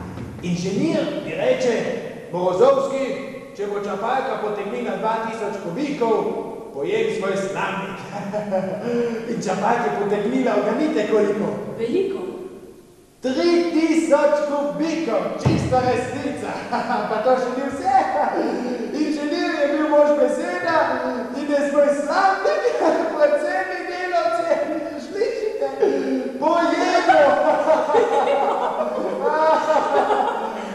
C: Inženir mi reče, Morozovski, če bo čapalka potegnila 2000 kubikov, pojem svoj slamnik. In čapalka je potegnila, oganite koliko?
B: Veliko.
C: 3000 kubikov, čista resnica. Pa to še ni vse. Inženir je bil mož beseda in je svoj slamnik pred vsemi delavci. Slišite? Pojedo.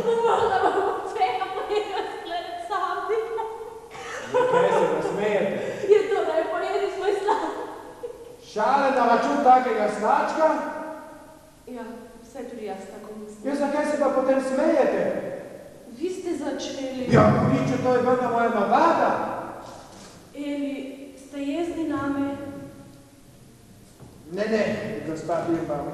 B: Moramo vsega pojesti sami.
C: Kaj se nasmejete?
B: Je to naj pojedi svoj slamnik.
C: Šale na račun takega slačka?
B: Ja, vse tudi jaz tako mislim.
C: Ja, zakaj se pa potem smejete?
B: Vi ste začeli.
C: Ja, viče, to je vrna moja navada.
B: Eli, ste jezni name?
C: Ne, gospa Birnbaum.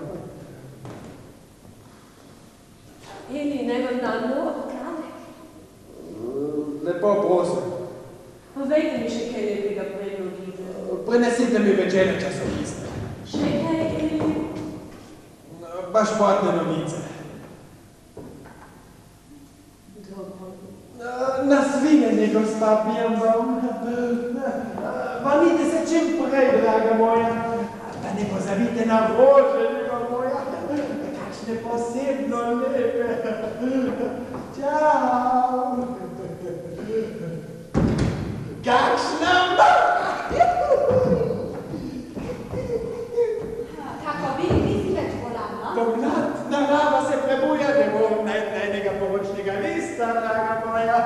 B: Eli, naj vam dam nov oklane.
C: Lepo prosim.
B: Povejte mi še kaj lepega predno videl.
C: Prinesite mi večerne časopise.
B: Še kaj, Eli?
C: Pa športne novice.
B: Dobro.
C: Na svinjenje, gospa Birnbaum. Valite se čim prej, draga moja. Pa ne pozabite na rože, ljuba moja. Kakšne posebno lepe. Čau. Kakšna
F: Kako vidi, nisi več bolan, no?
C: Pomlad, narava se prebuja, ne moram najti enega poročnega lista, draga moja.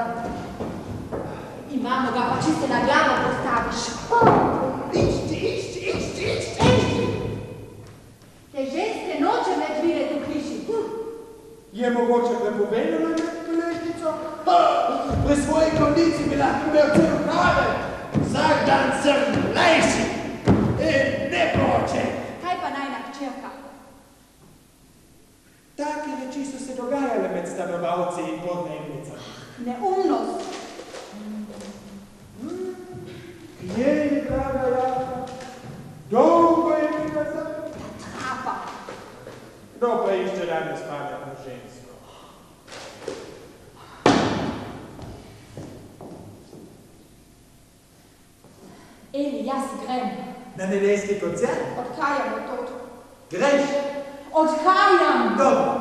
F: Imamo ga pa čiste na glavo postaviš.
C: Išči.
F: Te ženske noče več videti v hiši.
C: Je mogoče prepovedano imeti koležnico? Pri svoji kondici bi lahko imel cel kamen. Vsak dan sem lejši in ne poroče.
F: Kaj pa najna hčerka?
C: Take reči so se dogajale med stanovalci in podnajemnicami.
F: Neumnost.
C: Kje je, draga Jafa? Dolgo je mi nazaj.
F: Trapa.
C: Kdo pa išče danes pametno žensko?
F: Eli, jaz grem.
C: Na nedeljski koncert?
F: Odhajam od tod.
C: Greš?
F: Odhajam!
C: Dobro.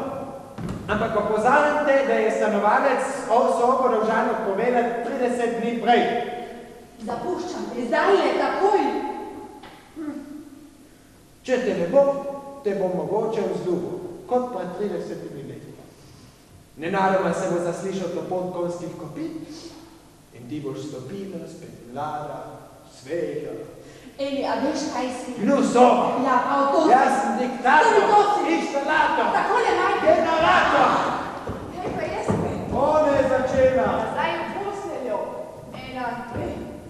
C: Ampak opozarjate, da je stanovalec sobo dolžan odpovedati 30 dni prej.
F: Zapuščam te, zdaj je takoj.
C: Če te ne bo, te bo mogoče vzljubil, kot pred 30 leti. Nenadoma se bo zaslišal topot konjskih kopit in ti boš stopila, spet mlada, sveža.
F: Eli, a veš kaj si?
C: No, soba.
F: Ja, pa v to si.
C: Jaz sem diktator.
F: Tudi to si.
C: Inštalator.
F: Takole naj.
C: Generator.
F: Kaj pa jaz spet?
C: Ona je začela.
F: Zdaj v posteljo. 1, 2,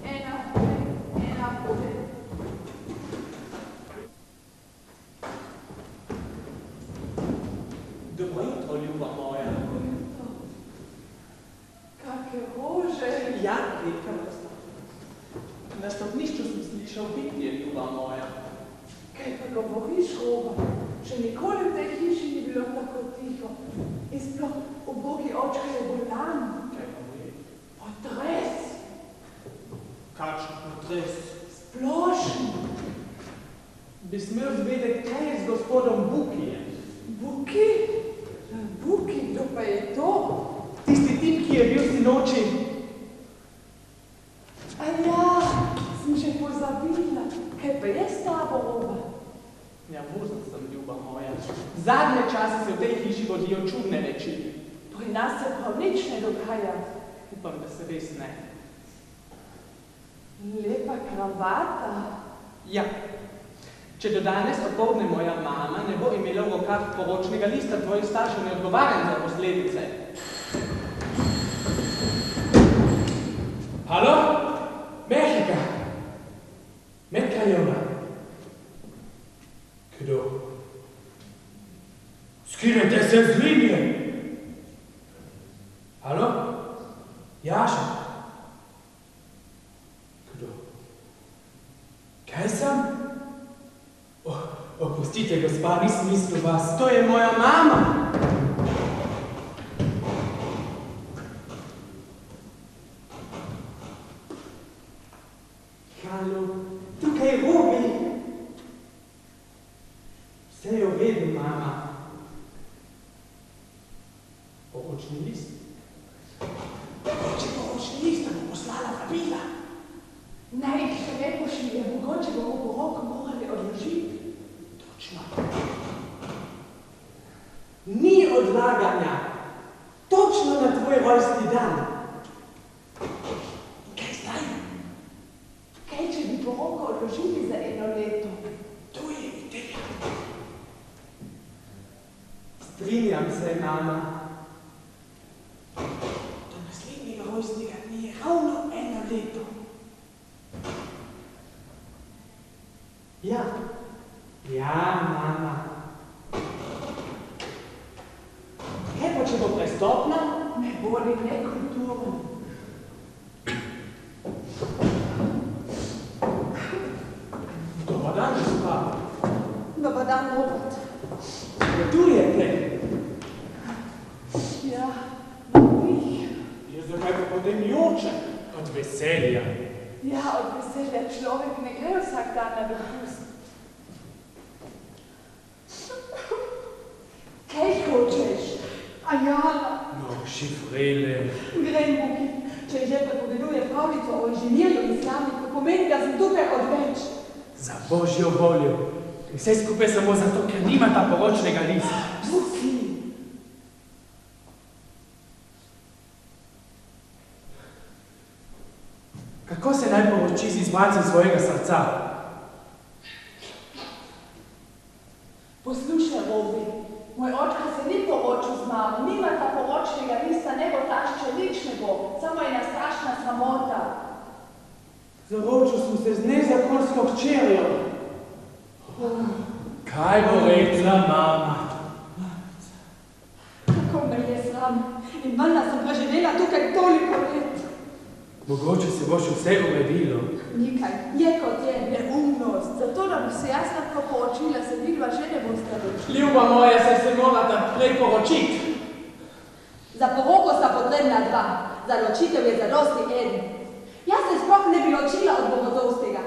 F: 1, 2, 1, 2.
D: Dobro jutro, ljuba moja.
A: Kake rože.
D: Ja, nekaj ostalo. Na stopnišču sem slišal bitje, ljuba moja.
A: Kaj pa govoriš, Roba? Še nikoli v tej hiši ni bilo tako tiho. In sploh ubogi očka je bolan.
D: Kaj pa je?
A: Potres.
D: Kakšen potres?
A: Splošen.
D: Bi smel zvedeti, kaj je z gospodom Bukijem.
A: Buki? Buki, kdo pa je to?
D: Tisti tip, ki je bil sinoči.
A: A ja, sem že pozabila.
D: Zadnje čase se v tej hiši vodijo čudne reči.
A: Pri nas se prav nič ne dogaja.
D: Upam, da se res ne.
A: Lepa kravata.
D: Ja. Če do danes opoldne moja mama ne bo imela v rokah poročnega lista, tvoji starši ne odgovarjam za posledice.
E: Halo? Mehika? Metka je ona? Kdo? Skinete se z linije! Halo? Jaša? Kdo? Kaj sem? Opustite, gospa, nisem mislil vas.
D: To je moja mama! Halo, tukaj je Robi. Vse je v redu, mama. Poročni list? Če poročni list, bo poslala vabila.
A: Naj jih še ne pošilje, mogoče bomo poroko morali odložiti.
D: Točno. Ni odlaganja. Točno na tvoj rojstni dan. Kaj zdaj?
A: Kaj, če bi poroko odložili za 1 leto?
D: To je ideja. Strinjam se, mama. Do naslednjega rojstnega dne je ravno 1 leto. Ja. Ja, mama. Kaj pa, če bo prestopna?
A: Me boli nekulturno.
D: Dobar dan, gospa.
A: Dobar dan, Robert.
D: Gratulujete.
A: Ja, novih.
D: Je zakaj pa potem joče?
E: Od veselja.
A: Ja, od veselja človek ne gre vsak dan na dopust. Kaj hočeš? Ajala.
E: No, šifrele.
A: Grem, Buki, če že prepoveduje pravljico o inženirju in slavniku, pomeni, da sem tukaj odveč.
E: Za božjo voljo. In vse skupaj samo zato, ker nimata poročnega lista.
A: Buki.
E: Kako se naj poroči z izbrancem svojega srca?
A: Poslušaj, Robi, moj očka se ni poročil z mamo, nimata poročnega lista, ne bo tašče, nič ne bo, samo ena strašna sramota.
D: Zaročil sem se z nezakonsko hčerjo.
E: Kaj bo rekla mama?
A: Kako me je sram in valjda sem preživela tukaj toliko let.
E: Mogoče se bo še vse uredilo.
A: Nikaj, je kot je, neumnost. Zato, da bi se jaz lahko poročila, se vidva že ne boste ročili.
D: Ljuba moja, se morata prej poročiti.
B: Za poroko sta potrebna 2, za ločitev je zadosti 1. Jaz se sploh ne bi ločila od Bogodovskega,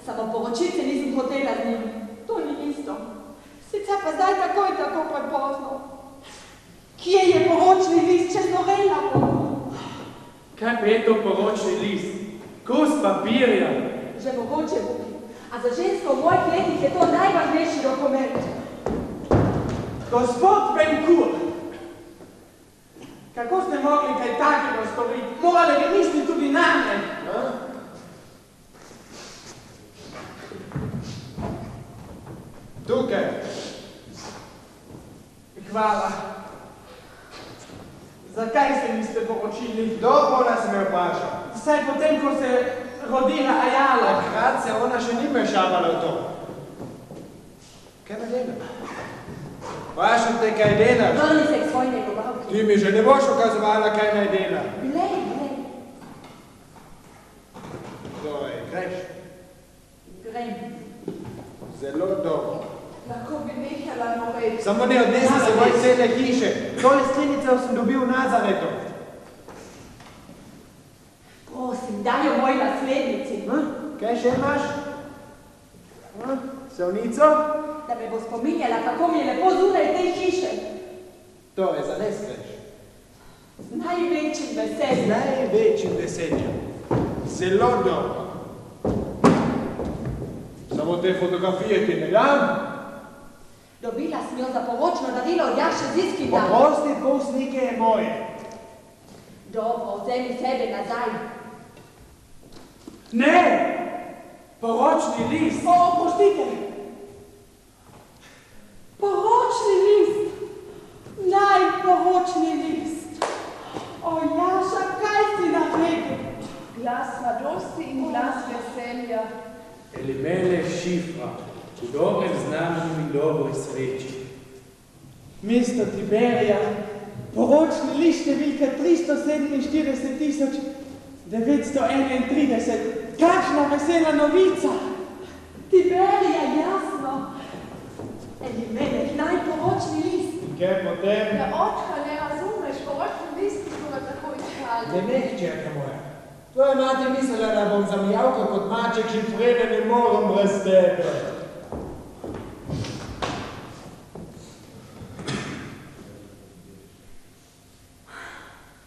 B: samo poročiti se nisem hotela z njim.
A: To ni isto. Sicer pa zdaj tako in tako prepozno. Kje je poročni list, če znorela bo?
E: Kaj pa je to poročni list? Kos papirja.
B: Že mogoče, Buki, a za žensko v mojih letih je to najvažnejši dokument.
D: Gospod Benkur, kako ste mogli kaj takega storiti? Morali bi misliti tudi name.
C: Tukaj.
D: Hvala. Zakaj se niste poročili?
C: Kdo bo nas me vprašal?
D: Vsaj potem, ko se rodila Ajala.
C: Takrat se ona še ni mešavala v to. Kaj me dela? Vprašam te, kaj delaš?
B: Vrni se k svoji negovalki.
C: Ti mi že ne boš ukazovala, kaj naj dela.
B: Glej, glej.
C: Torej, greš.
B: Grem.
C: Zelo dobro.
A: Lahko bi nehala norej.
C: Samo ne odnesi se moj cele hiše. Tole sklenico sem dobil v Nazaretu.
B: Prosim, daj jo moji naslednici.
C: Kaj še imaš? Sevnico?
B: Da me bo spominjala, kako mi je lepo zunaj tej hiše.
C: To je zares greš.
B: Z največjim
C: Z
B: veseljem.
C: največjim veseljem. Zelo dobro. Samo te fotografije ti ne dam.
B: Dobila sem jo za poročno darilo od Jaše Ziskina.
C: Oprosti, tvoj slike je moje.
B: Dobro, vzemi sebe nazaj.
E: Ne! Poročni list!
D: Oprostite! Poročni list! Najporočni list! O, Jaša, kaj si naredil?
A: Glas radosti in glas veselja.
E: Elimele šifra, v dobrem znamenju in dobroj sreči.
D: Mesto Tiberija, poročni list številka 347,931. Kakšna vesela novica! Tiberija, jasno!
B: Elimeleh, najporočni list.
C: Kaj potem?
A: Ja, očka, ne razumeš, poročni list smo ga tako iskali.
C: Ne meh, čerka moja. Tvoja mati mislila, da bom zamijavka kot maček šifrene ne morem brez tebe.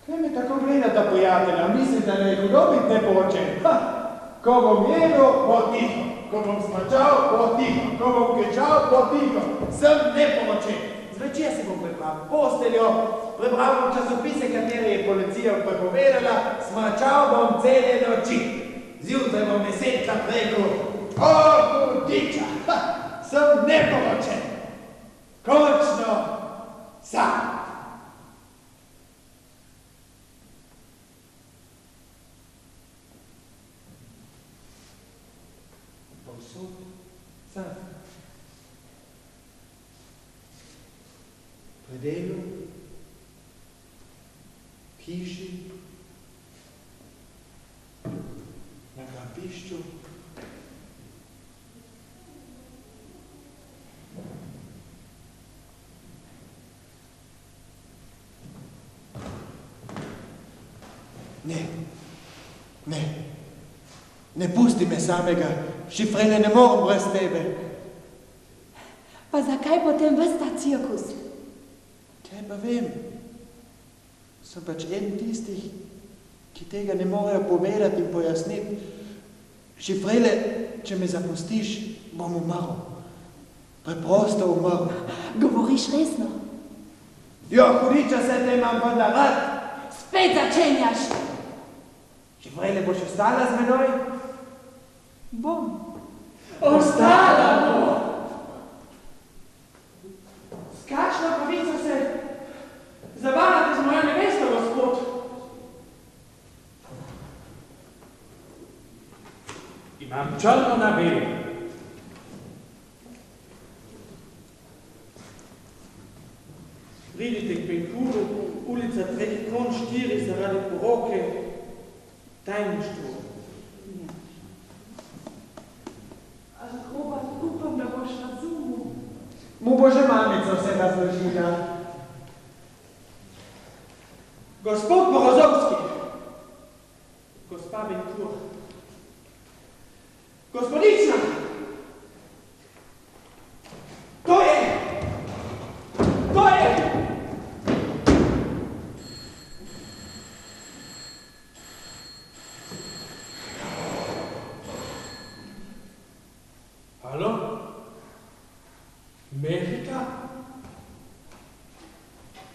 C: Kaj me tako gledata, prijatelja? Mislim, da ne hudobit ne poročen. Ko bom jedel, bo tiho. Ko bom smačal, bo tiho. Ko bom kričal, bo tiho. Sem neporočen. Zvečer si bom pripravil posteljo, prebral bom časopise, katere je policija prepovedala, smačal bom cele noči. Zjutraj bom 10-krat rekel, o, hudiča, sem neporočen. Končno sam. Povsod sam. Pri delu, v hiši, na grabišču. Ne pusti me samega, šifrene ne morem brez tebe.
B: Pa zakaj potem ves ta cirkus?
C: Kaj pa vem? Sem pač en tistih, ki tega ne morejo povedati in pojasniti. Šifrele, če me zapustiš, bom umrl. Preprosto umrl.
B: Govoriš resno?
C: Jo, hudiča se te imam pa da rad.
B: Spet začenjaš.
C: Šifrele, boš ostala z menoj?
B: Bom.
D: Ostala bo! S kakšno pravico se zavajate z mojo nevesto, gospod?
E: Imam črno na belo.
D: Pridite k Penkuru, ulica 3 Kron 4 zaradi poroke, tajništvo.
A: Robert, upam, da boš razumel.
C: Mu bo že mamica vse razložila.
D: Gospod Morozovski, gospa Ventura, gospodična, to je!
E: Halo? Mehika?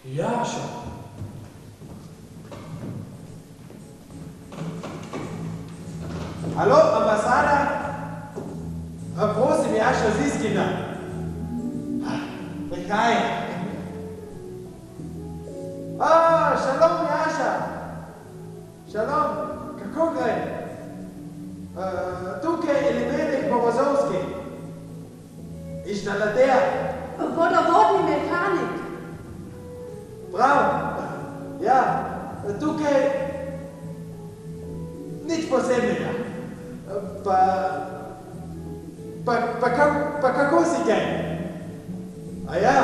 E: Jaša?
C: Halo, ambasada? Prosim, Jaša Ziskina. Prihaj. Šalom, Jaša. Šalom, kako gre? Tukaj je Elimeleh Morozovski. Inštalater.
B: Vodovodni mehanik.
C: Prav. Ja, tukaj nič posebnega. Pa kako si kaj? A ja,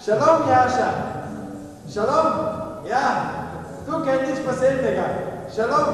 C: šalom, Jaša. Šalom, ja, tukaj nič posebnega. Šalom.